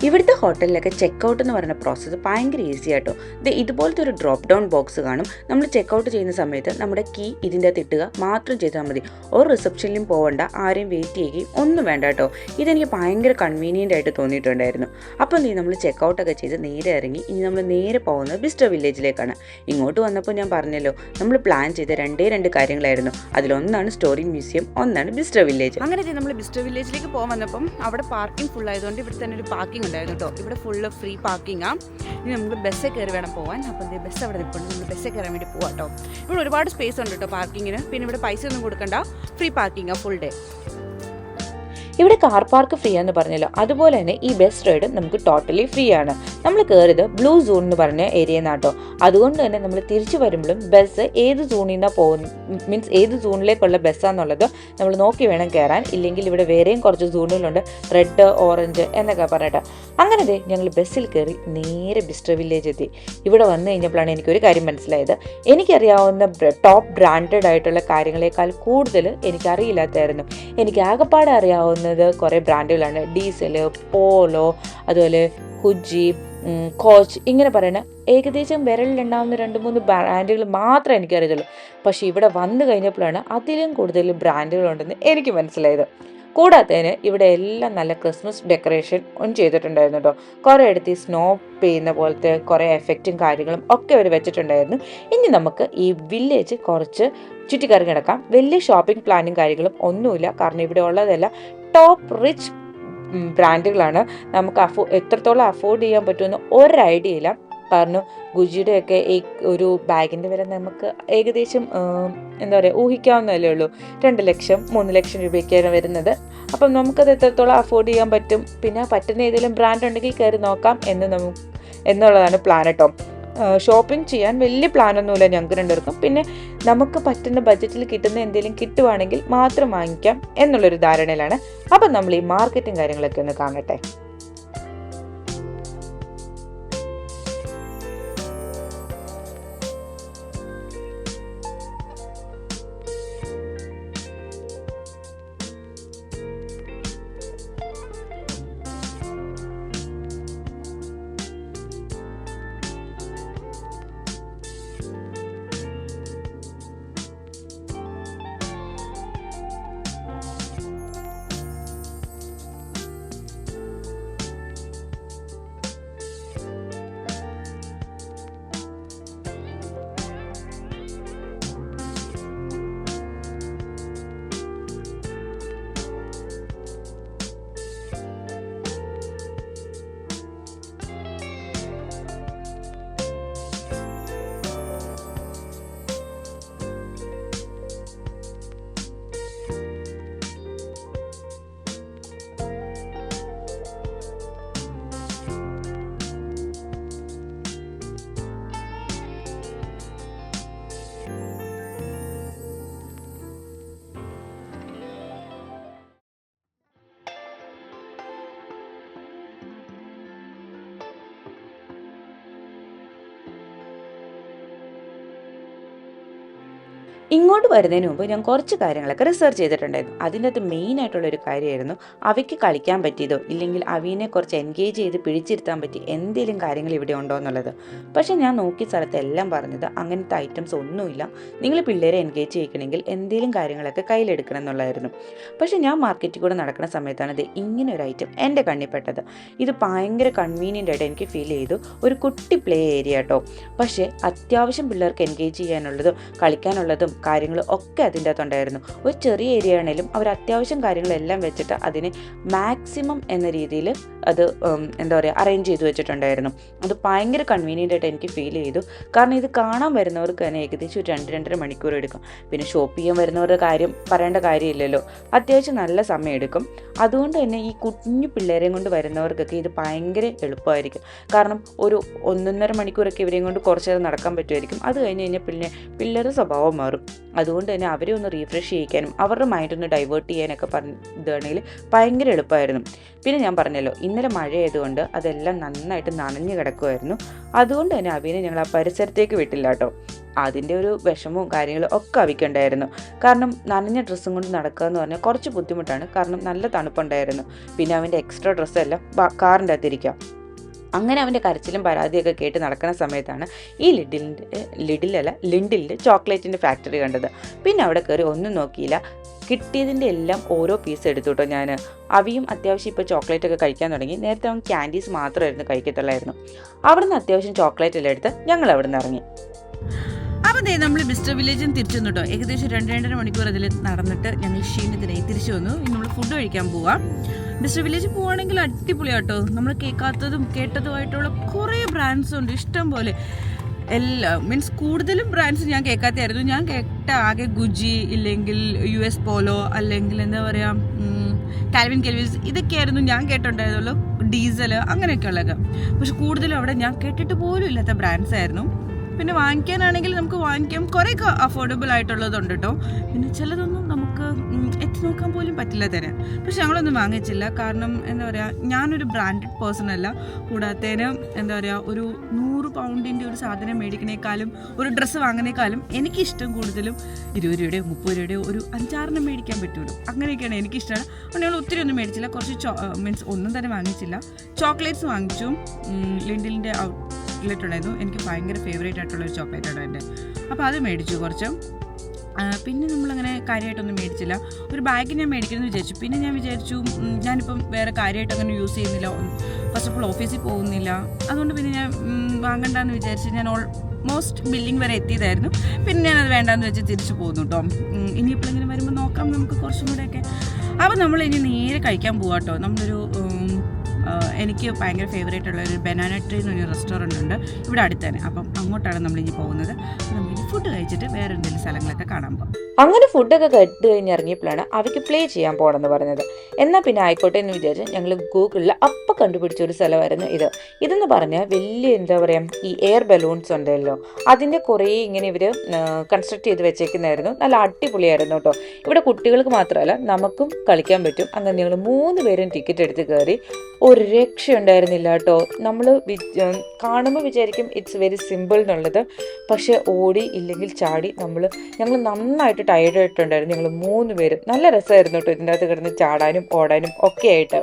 ഇവിടുത്തെ ഹോട്ടലിലൊക്കെ ചെക്കൗട്ട് എന്ന് പറയുന്ന പ്രോസസ്സ് ഭയങ്കര ഈസി ആട്ടോ. ഇതുപോലത്തെ ഒരു ഡ്രോപ്പ് ഡൗൺ ബോക്സ് കാണും. നമ്മൾ ചെക്കൗട്ട് ചെയ്യുന്ന സമയത്ത് നമ്മുടെ കീ ഇതിൻ്റെ അകത്ത് ഇട്ടുക മാത്രം ചെയ്താൽ മതി. ഒരു റിസപ്ഷനിലും പോകണ്ട, ആരെയും വെയിറ്റ് ചെയ്യുകയും ഒന്നും വേണ്ട കേട്ടോ. ഇതെനിക്ക് ഭയങ്കര കൺവീനിയൻ്റ് ആയിട്ട് തോന്നിയിട്ടുണ്ടായിരുന്നു. അപ്പോൾ നമ്മൾ ചെക്കൗട്ടൊക്കെ ചെയ്ത് നേരെ ഇറങ്ങി ഇനി നമ്മൾ നേരെ പോകുന്നത് ബിസ്ട്രോ വില്ലേജിലേക്കാണ്. ഇങ്ങോട്ട് വന്നപ്പോൾ ഞാൻ പറഞ്ഞല്ലോ, നമ്മൾ പ്ലാൻ ചെയ്ത രണ്ട് കാര്യങ്ങളായിരുന്നു. അതിലൊന്നാണ് സ്റ്റോറി മ്യൂസിയം, ഒന്നാണ് ബിസ്ട്രോ വില്ലേജ്. അങ്ങനെ നമ്മൾ ബിസ്ട്രോ വില്ലേജിലേക്ക് പോകാൻ വന്നപ്പം അവിടെ പാർക്കിംഗ് ഫുൾ ആയതുകൊണ്ട് ഇവിടെ തന്നെ ഒരു പാർക്കിംഗ് ഉണ്ടായിരുന്നു കേട്ടോ. ഇവിടെ ഫുള്ള് ഫ്രീ പാർക്കിംഗാണ്. ഇനി നമുക്ക് ബസ്സിൽ കയറി വേണം പോകാൻ. അപ്പോൾ ബസ് അവിടെ നിൽപ്പുണ്ട്, നമ്മൾ ബസ്സിൽ കയറാൻ വേണ്ടി പോകാം കേട്ടോ. ഇവിടെ ഒരുപാട് സ്പേസ് ഉണ്ട് കേട്ടോ പാർക്കിങ്ങിന്. പിന്നെ ഇവിടെ പൈസ ഒന്നും കൊടുക്കണ്ട, ഫ്രീ പാർക്കിംഗാണ് ഫുൾ ഡേ. ഇവിടെ കാർ പാർക്ക് ഫ്രീ ആണെന്ന് പറഞ്ഞല്ലോ, അതുപോലെ തന്നെ ഈ ബസ് റൈഡ് നമുക്ക് ടോട്ടലി ഫ്രീ ആണ്. നമ്മൾ കയറിയത് ബ്ലൂ സോൺ എന്ന് പറഞ്ഞ ഏരിയ നാട്ടോ. അതുകൊണ്ട് തന്നെ നമ്മൾ തിരിച്ചു വരുമ്പോഴും ബസ് ഏത് സോണിൽ നിന്നാണ് പോകുന്നത്, മീൻസ് ഏത് സോണിലേക്കുള്ള ബസ്സാന്നുള്ളത് നമ്മൾ നോക്കി വേണം കയറാൻ. ഇല്ലെങ്കിൽ ഇവിടെ വേറെയും കുറച്ച് സോണുകളുണ്ട്, റെഡ്, ഓറഞ്ച് എന്നൊക്കെ പറഞ്ഞിട്ട്. അങ്ങനെ ഞങ്ങൾ ബസ്സിൽ കയറി നേരെ ബിസ്ട്രോ വില്ലേജ് എത്തി. ഇവിടെ വന്നു കഴിഞ്ഞപ്പോഴാണ് എനിക്കൊരു കാര്യം മനസ്സിലായത്. എനിക്കറിയാവുന്ന ടോപ്പ് ബ്രാൻഡഡ് ആയിട്ടുള്ള കാര്യങ്ങളെക്കാൾ കൂടുതൽ എനിക്കറിയില്ലാത്തായിരുന്നു. എനിക്ക് ആകെപ്പാടെ അറിയാവുന്ന കുറേ ബ്രാൻഡുകളാണ്. ഡീസൽ, പോലോ, അതുപോലെ ഹുജി, കോച്ച്, ഇങ്ങനെ പറയുന്ന ഏകദേശം വിരലിലുണ്ടാവുന്ന 2-3 ബ്രാൻഡുകൾ മാത്രമേ എനിക്കറിയത്തുള്ളൂ. പക്ഷേ ഇവിടെ വന്നു കഴിഞ്ഞപ്പോഴാണ് അതിലും കൂടുതൽ ബ്രാൻഡുകളുണ്ടെന്ന് എനിക്ക് മനസ്സിലായത്. കൂടാത്തതിന് ഇവിടെ എല്ലാം നല്ല ക്രിസ്മസ് ഡെക്കറേഷൻ ചെയ്തിട്ടുണ്ടായിരുന്നു കേട്ടോ. കുറേ അടുത്ത് സ്നോ പെയ്യുന്ന പോലത്തെ കുറേ എഫക്റ്റും കാര്യങ്ങളും ഒക്കെ അവർ വെച്ചിട്ടുണ്ടായിരുന്നു. ഇനി നമുക്ക് ഈ വില്ലേജ് കുറച്ച് ചുറ്റിക്കറങ്ങി കിടക്കാം. വലിയ ഷോപ്പിംഗ് പ്ലാനും കാര്യങ്ങളും ഒന്നുമില്ല, കാരണം ഇവിടെ ഉള്ളതെല്ലാം ടോപ്പ് റിച്ച് ബ്രാൻഡുകളാണ്. നമുക്ക് എത്രത്തോളം അഫോർഡ് ചെയ്യാൻ പറ്റുമെന്ന് ഒരു ഐഡിയ ഇല്ല. കാരണം ഗുജിയുടെയൊക്കെ ഈ ഒരു ബാഗിൻ്റെ വില നമുക്ക് ഏകദേശം എന്താ പറയുക, ഊഹിക്കാവുന്നതല്ലേ ഉള്ളൂ. 2 ലക്ഷം 3 ലക്ഷം രൂപയ്ക്കാണ് വരുന്നത്. അപ്പം നമുക്കത് എത്രത്തോളം അഫോർഡ് ചെയ്യാൻ പറ്റും, പിന്നെ പറ്റുന്ന ഏതെങ്കിലും ബ്രാൻഡ് ഉണ്ടെങ്കിൽ കയറി നോക്കാം എന്നുള്ളതാണ് പ്ലാൻ കേട്ടോ. ഷോപ്പിംഗ് ചെയ്യാൻ വലിയ പ്ലാനൊന്നുമില്ല ഞങ്ങൾക്ക് രണ്ടുപേർക്കും. പിന്നെ നമുക്ക് പറ്റുന്ന ബഡ്ജറ്റിൽ കിട്ടുന്ന എന്തെങ്കിലും കിട്ടുവാണെങ്കിൽ മാത്രം വാങ്ങിക്കാം എന്നുള്ളൊരു ധാരണയിലാണ്. അപ്പം നമ്മൾ ഈ മാർക്കറ്റും കാര്യങ്ങളൊക്കെ ഒന്ന് കാണട്ടെ. ഇങ്ങോട്ട് വരുന്നതിന് മുമ്പ് ഞാൻ കുറച്ച് കാര്യങ്ങളൊക്കെ റിസർച്ച് ചെയ്തിട്ടുണ്ടായിരുന്നു. അതിൻ്റെ അകത്ത് മെയിനായിട്ടുള്ളൊരു കാര്യമായിരുന്നു അവയ്ക്ക് കളിക്കാൻ പറ്റിയതോ ഇല്ലെങ്കിൽ അവയെ കുറച്ച് എൻഗേജ് ചെയ്ത് പിടിച്ചിരുത്താൻ പറ്റി എന്തെങ്കിലും കാര്യങ്ങൾ ഇവിടെ ഉണ്ടോ എന്നുള്ളത്. പക്ഷേ ഞാൻ നോക്കിയ സ്ഥലത്ത് എല്ലാം പറഞ്ഞത് അങ്ങനത്തെ ഐറ്റംസ് ഒന്നുമില്ല, നിങ്ങൾ പിള്ളേരെ എൻഗേജ് ചെയ്യിക്കണമെങ്കിൽ എന്തെങ്കിലും കാര്യങ്ങളൊക്കെ കയ്യിലെടുക്കണം എന്നുള്ളതായിരുന്നു. പക്ഷേ ഞാൻ മാർക്കറ്റിൽ കൂടെ നടക്കുന്ന സമയത്താണ് ഇത് ഇങ്ങനെ ഒരു ഐറ്റം എൻ്റെ കണ്ണിൽപ്പെട്ടത്. ഇത് ഭയങ്കര കൺവീനിയൻ്റ് ആയിട്ട് എനിക്ക് ഫീൽ ചെയ്തു. ഒരു കുട്ടി പ്ലേ ഏരിയ കേട്ടോ, പക്ഷേ അത്യാവശ്യം പിള്ളേർക്ക് എൻഗേജ് ചെയ്യാനുള്ളതും കളിക്കാനുള്ളതും കാര്യങ്ങളും ഒക്കെ അതിൻ്റെ അകത്തുണ്ടായിരുന്നു. ഒരു ചെറിയ ഏരിയ ആണെങ്കിലും അവർ അത്യാവശ്യം കാര്യങ്ങളെല്ലാം വെച്ചിട്ട് അതിനെ മാക്സിമം എന്ന രീതിയിൽ അത് എന്താ പറയുക അറേഞ്ച് ചെയ്ത് വെച്ചിട്ടുണ്ടായിരുന്നു. അത് ഭയങ്കര കൺവീനിയൻ്റ് ആയിട്ട് എനിക്ക് ഫീൽ ചെയ്തു. കാരണം ഇത് കാണാൻ വരുന്നവർക്ക് തന്നെ ഏകദേശം ഒരു 2-2.5 മണിക്കൂർ എടുക്കും. പിന്നെ ഷോപ്പ് ചെയ്യാൻ വരുന്നവരുടെ കാര്യം പറയേണ്ട കാര്യമില്ലല്ലോ, അത്യാവശ്യം നല്ല സമയം എടുക്കും. അതുകൊണ്ട് തന്നെ ഈ കുഞ്ഞു പിള്ളേരെയും കൊണ്ട് വരുന്നവർക്കൊക്കെ ഇത് ഭയങ്കര എളുപ്പമായിരിക്കും. കാരണം ഒരു 1.5 മണിക്കൂറൊക്കെ ഇവരെയും കൊണ്ട് കുറച്ച് നേരം നടക്കാൻ പറ്റുമായിരിക്കും. അത് കഴിഞ്ഞ് കഴിഞ്ഞാൽ പിന്നെ പിള്ളേരുടെ സ്വഭാവം മാറും. അതുകൊണ്ട് തന്നെ അവരെ ഒന്ന് റീഫ്രഷ് ചെയ്യിക്കാനും അവരുടെ മൈൻഡ് ഒന്ന് ഡൈവേർട്ട് ചെയ്യാനൊക്കെ ഇതാണെങ്കിൽ ഭയങ്കര എളുപ്പമായിരുന്നു. പിന്നെ ഞാൻ പറഞ്ഞല്ലോ, ഇന്നലെ മഴയായതുകൊണ്ട് അതെല്ലാം നന്നായിട്ട് നനഞ്ഞു കിടക്കുമായിരുന്നു. അതുകൊണ്ട് തന്നെ അവിനെ ഞങ്ങൾ ആ പരിസരത്തേക്ക് വിട്ടില്ല കേട്ടോ. അതിൻ്റെ ഒരു വിഷമവും കാര്യങ്ങളും ഒക്കെ അവയ്ക്കുണ്ടായിരുന്നു. കാരണം നനഞ്ഞ ഡ്രസ്സും കൊണ്ട് നടക്കുക എന്ന് പറഞ്ഞാൽ കുറച്ച് ബുദ്ധിമുട്ടാണ്. കാരണം നല്ല തണുപ്പുണ്ടായിരുന്നു. പിന്നെ അവൻ്റെ എക്സ്ട്രാ ഡ്രസ്സെല്ലാം കാറിൻ്റെ അകത്തിരിക്കാം. അങ്ങനെ അവൻ്റെ കരച്ചിലും പരാതിയൊക്കെ കേട്ട് നടക്കുന്ന സമയത്താണ് ഈ ലിൻഡിലിൽ ചോക്ലേറ്റിൻ്റെ ഫാക്ടറി കണ്ടത്. പിന്നെ അവിടെ കയറി ഒന്നും നോക്കിയില്ല, കിട്ടിയതിൻ്റെ എല്ലാം ഓരോ പീസ് എടുത്തു കേട്ടോ. ഞാൻ അവിയും അത്യാവശ്യം ഇപ്പോൾ ചോക്ലേറ്റൊക്കെ കഴിക്കാൻ തുടങ്ങി. നേരത്തെ അവൻ ക്യാൻഡീസ് മാത്രമായിരുന്നു കഴിക്കത്തുള്ളായിരുന്നു. അവിടെ നിന്ന് അത്യാവശ്യം ചോക്ലേറ്റ് എല്ലാം എടുത്ത് ഞങ്ങൾ അവിടെ നിന്ന് ഇറങ്ങി. അപ്പം നമ്മൾ ബിസ്റ്റർ വില്ലേജിൽ തിരിച്ചു വന്നു കേട്ടോ. ഏകദേശം 2-2.5 മണിക്കൂർ അതിൽ നടന്നിട്ട് ഞങ്ങൾ ക്ഷീണത്തിനായി തിരിച്ചു വന്നു. ഇനി നമ്മൾ ഫുഡ് കഴിക്കാൻ പോവാം. ബിസ്റ്റർ വില്ലേജിൽ പോവുകയാണെങ്കിൽ അടിപൊളിയാട്ടോ. നമ്മൾ കേൾക്കാത്തതും കേട്ടതുമായിട്ടുള്ള കുറേ ബ്രാൻഡ്സ് ഉണ്ട്, ഇഷ്ടം പോലെ. മീൻസ് കൂടുതലും ബ്രാൻഡ്സ് ഞാൻ കേൾക്കാത്തതായിരുന്നു. ഞാൻ കേട്ട ആകെ ഗുജി, ഇല്ലെങ്കിൽ US പോലോ, അല്ലെങ്കിൽ എന്താ പറയുക കാൽവിൻ കെൽവിൻസ്, ഇതൊക്കെയായിരുന്നു ഞാൻ കേട്ടിട്ടുണ്ടായിരുന്നുള്ളൂ. ഡീസൽ അങ്ങനെയൊക്കെയുള്ളത്. പക്ഷെ കൂടുതലും അവിടെ ഞാൻ കേട്ടിട്ട് പോലും ഇല്ലാത്ത ബ്രാൻഡ്സ് ആയിരുന്നു. പിന്നെ വാങ്ങിക്കാനാണെങ്കിൽ നമുക്ക് വാങ്ങിക്കാം, കുറേയൊക്കെ അഫോർഡബിൾ ആയിട്ടുള്ളതുണ്ട് കേട്ടോ. പിന്നെ ചിലതൊന്നും നമുക്ക് എത്തി നോക്കാൻ പോലും പറ്റില്ല തരാൻ. പക്ഷെ ഞങ്ങളൊന്നും വാങ്ങിച്ചില്ല. കാരണം എന്താ പറയുക, ഞാനൊരു ബ്രാൻഡഡ് പേഴ്സൺ അല്ല. കൂടാത്തതിന് എന്താ പറയുക, ഒരു 100 പൗണ്ടിൻ്റെ ഒരു സാധനം മേടിക്കുന്നേക്കാളും ഒരു ഡ്രസ്സ് വാങ്ങുന്നേക്കാളും എനിക്കിഷ്ടം കൂടുതലും 20 രൂപയുടെയോ 30 രൂപയുടെയോ ഒരു 5-6 മേടിക്കാൻ പറ്റുമല്ലോ. അങ്ങനെയൊക്കെയാണ് എനിക്കിഷ്ടമാണ്. അതുകൊണ്ട് ഞങ്ങൾ ഒത്തിരി ഒന്നും മേടിച്ചില്ല. കുറച്ച് മീൻസ് ഒന്നും തന്നെ വാങ്ങിച്ചില്ല. ചോക്ലേറ്റ്സ് വാങ്ങിച്ചു. ലിൻഡിലിൻ്റെ ായിരുന്നു എനിക്ക് ഭയങ്കര ഫേവറേറ്റ് ആയിട്ടുള്ളൊരു ചോക്ലേറ്റ് ആണ് എൻ്റെ. അപ്പോൾ അത് മേടിച്ചു കുറച്ച്. പിന്നെ നമ്മളങ്ങനെ കാര്യമായിട്ടൊന്നും മേടിച്ചില്ല. ഒരു ബാഗ് ഞാൻ മേടിക്കണമെന്ന് വിചാരിച്ചു. പിന്നെ ഞാൻ വിചാരിച്ചു ഞാനിപ്പം വേറെ കാര്യമായിട്ട് അങ്ങനെ യൂസ് ചെയ്യുന്നില്ല. ഫസ്റ്റ് ഓഫ് ഓൾ ഓഫീസിൽ പോകുന്നില്ല. അതുകൊണ്ട് പിന്നെ ഞാൻ വാങ്ങണ്ടെന്ന് വിചാരിച്ച് ഞാൻ ഓൾമോസ്റ്റ് ബില്ലിംഗ് വരെ എത്തിയതായിരുന്നു. പിന്നെ ഞാനത് വേണ്ടാന്ന് വെച്ച് തിരിച്ചു പോകുന്നു കേട്ടോ. ഇനിയിപ്പോൾ ഇങ്ങനെ വരുമ്പോൾ നോക്കാം നമുക്ക് കുറച്ചും കൂടെയൊക്കെ. അപ്പോൾ നമ്മൾ ഇനി നേരെ കഴിക്കാൻ പോകാം കേട്ടോ. നമ്മളൊരു എനിക്ക് ഭയങ്കര ഫേവറേറ്റ് ഉള്ള ഒരു ബനാന ട്രീ എന്നൊരു റെസ്റ്റോറൻറ്റ് ഉണ്ട് ഇവിടെ അടുത്ത് തന്നെ. അപ്പം അങ്ങോട്ടാണ് നമ്മളിനി പോകുന്നത്. നമ്മളിനി ഫുഡ് കഴിച്ചിട്ട് വേറെ എന്തെങ്കിലും സ്ഥലങ്ങളൊക്കെ കാണാൻ പോകും. അങ്ങനെ ഫുഡൊക്കെ കഴിട്ട് കഴിഞ്ഞ് ഇറങ്ങിയപ്പോഴാണ് അവയ്ക്ക് പ്ലേ ചെയ്യാൻ പോകണമെന്ന് പറഞ്ഞത്. എന്നാൽ പിന്നെ ആയിക്കോട്ടെ എന്ന് വിചാരിച്ച് ഞങ്ങൾ ഗൂഗിളിൽ അപ്പം കണ്ടുപിടിച്ച ഒരു സ്ഥലമായിരുന്നു ഇതെന്ന് പറഞ്ഞാൽ വലിയ എന്താ പറയുക, ഈ എയർ ബലൂൺസ് ഉണ്ടല്ലോ, അതിൻ്റെ കുറേ ഇങ്ങനെ ഇവർ കൺസ്ട്രക്ട് ചെയ്ത് വെച്ചേക്കുന്നതായിരുന്നു. നല്ല അടിപൊളിയായിരുന്നു കേട്ടോ. ഇവിടെ കുട്ടികൾക്ക് മാത്രമല്ല നമുക്കും കളിക്കാൻ പറ്റും. അങ്ങനെ ഞങ്ങൾ 3 പേരും ടിക്കറ്റ് എടുത്ത് കയറി. ഒരു രക്ഷയുണ്ടായിരുന്നില്ല കേട്ടോ. നമ്മൾ കാണുമ്പോൾ വിചാരിക്കും ഇറ്റ്സ് വെരി സിമ്പിൾ എന്നുള്ളത്. പക്ഷെ ഓടി ഇല്ലെങ്കിൽ ചാടി ഞങ്ങൾ നന്നായിട്ട് ടയർഡായിട്ടുണ്ടായിരുന്നു. ഞങ്ങൾ 3 പേരും. നല്ല രസമായിരുന്നു കേട്ടോ ഇതിൻ്റെ അകത്ത് കിടന്ന് ചാടാനും ഓടാനും ഒക്കെ ആയിട്ട്.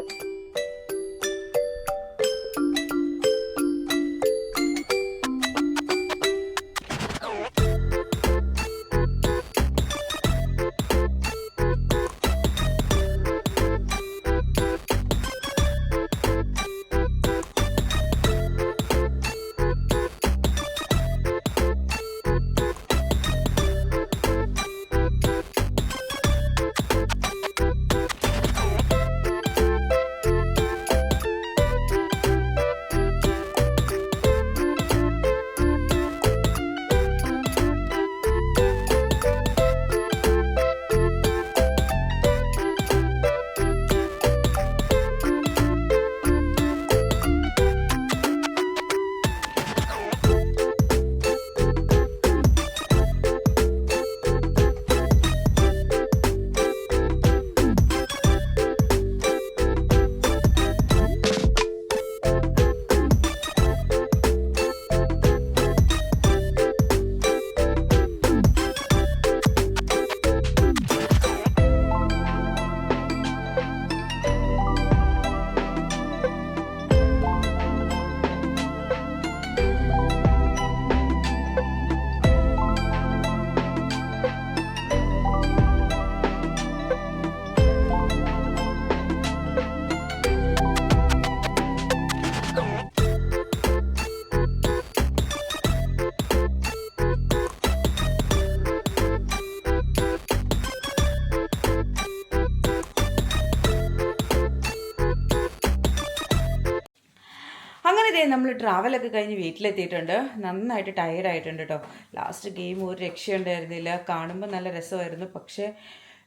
അങ്ങനെ നമ്മൾ ട്രാവലൊക്കെ കഴിഞ്ഞ് വീട്ടിലെത്തിയിട്ടുണ്ട്. നന്നായിട്ട് ടയർഡായിട്ടുണ്ട് കേട്ടോ. ലാസ്റ്റ് ഗെയിം ഒരു രക്ഷയുണ്ടായിരുന്നില്ല. കാണുമ്പോൾ നല്ല രസമായിരുന്നു. പക്ഷേ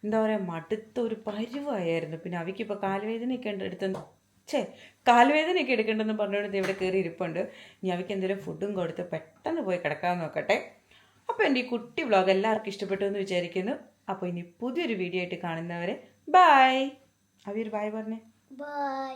എന്താ പറയുക, മടുത്തൊരു പരുവായിരുന്നു. പിന്നെ അവയ്ക്കിപ്പോൾ കാലുവേദനയൊക്കെ എടുക്കേണ്ടെന്ന് പറഞ്ഞുകൊണ്ട് ഇവിടെ കയറി ഇരിപ്പുണ്ട്. ഇനി അവയ്ക്ക് എന്തെങ്കിലും ഫുഡും കൊടുത്ത് പെട്ടെന്ന് പോയി കിടക്കാൻ നോക്കട്ടെ. അപ്പോൾ എൻ്റെ ഈ കുട്ടി വ്ളോഗ് എല്ലാവർക്കും ഇഷ്ടപ്പെട്ടു എന്ന് വിചാരിക്കുന്നു. അപ്പോൾ ഇനി പുതിയൊരു വീഡിയോ ആയിട്ട് കാണുന്നവരെ ബൈ. അവയൊരു ബൈ പറഞ്ഞേ. ബൈ.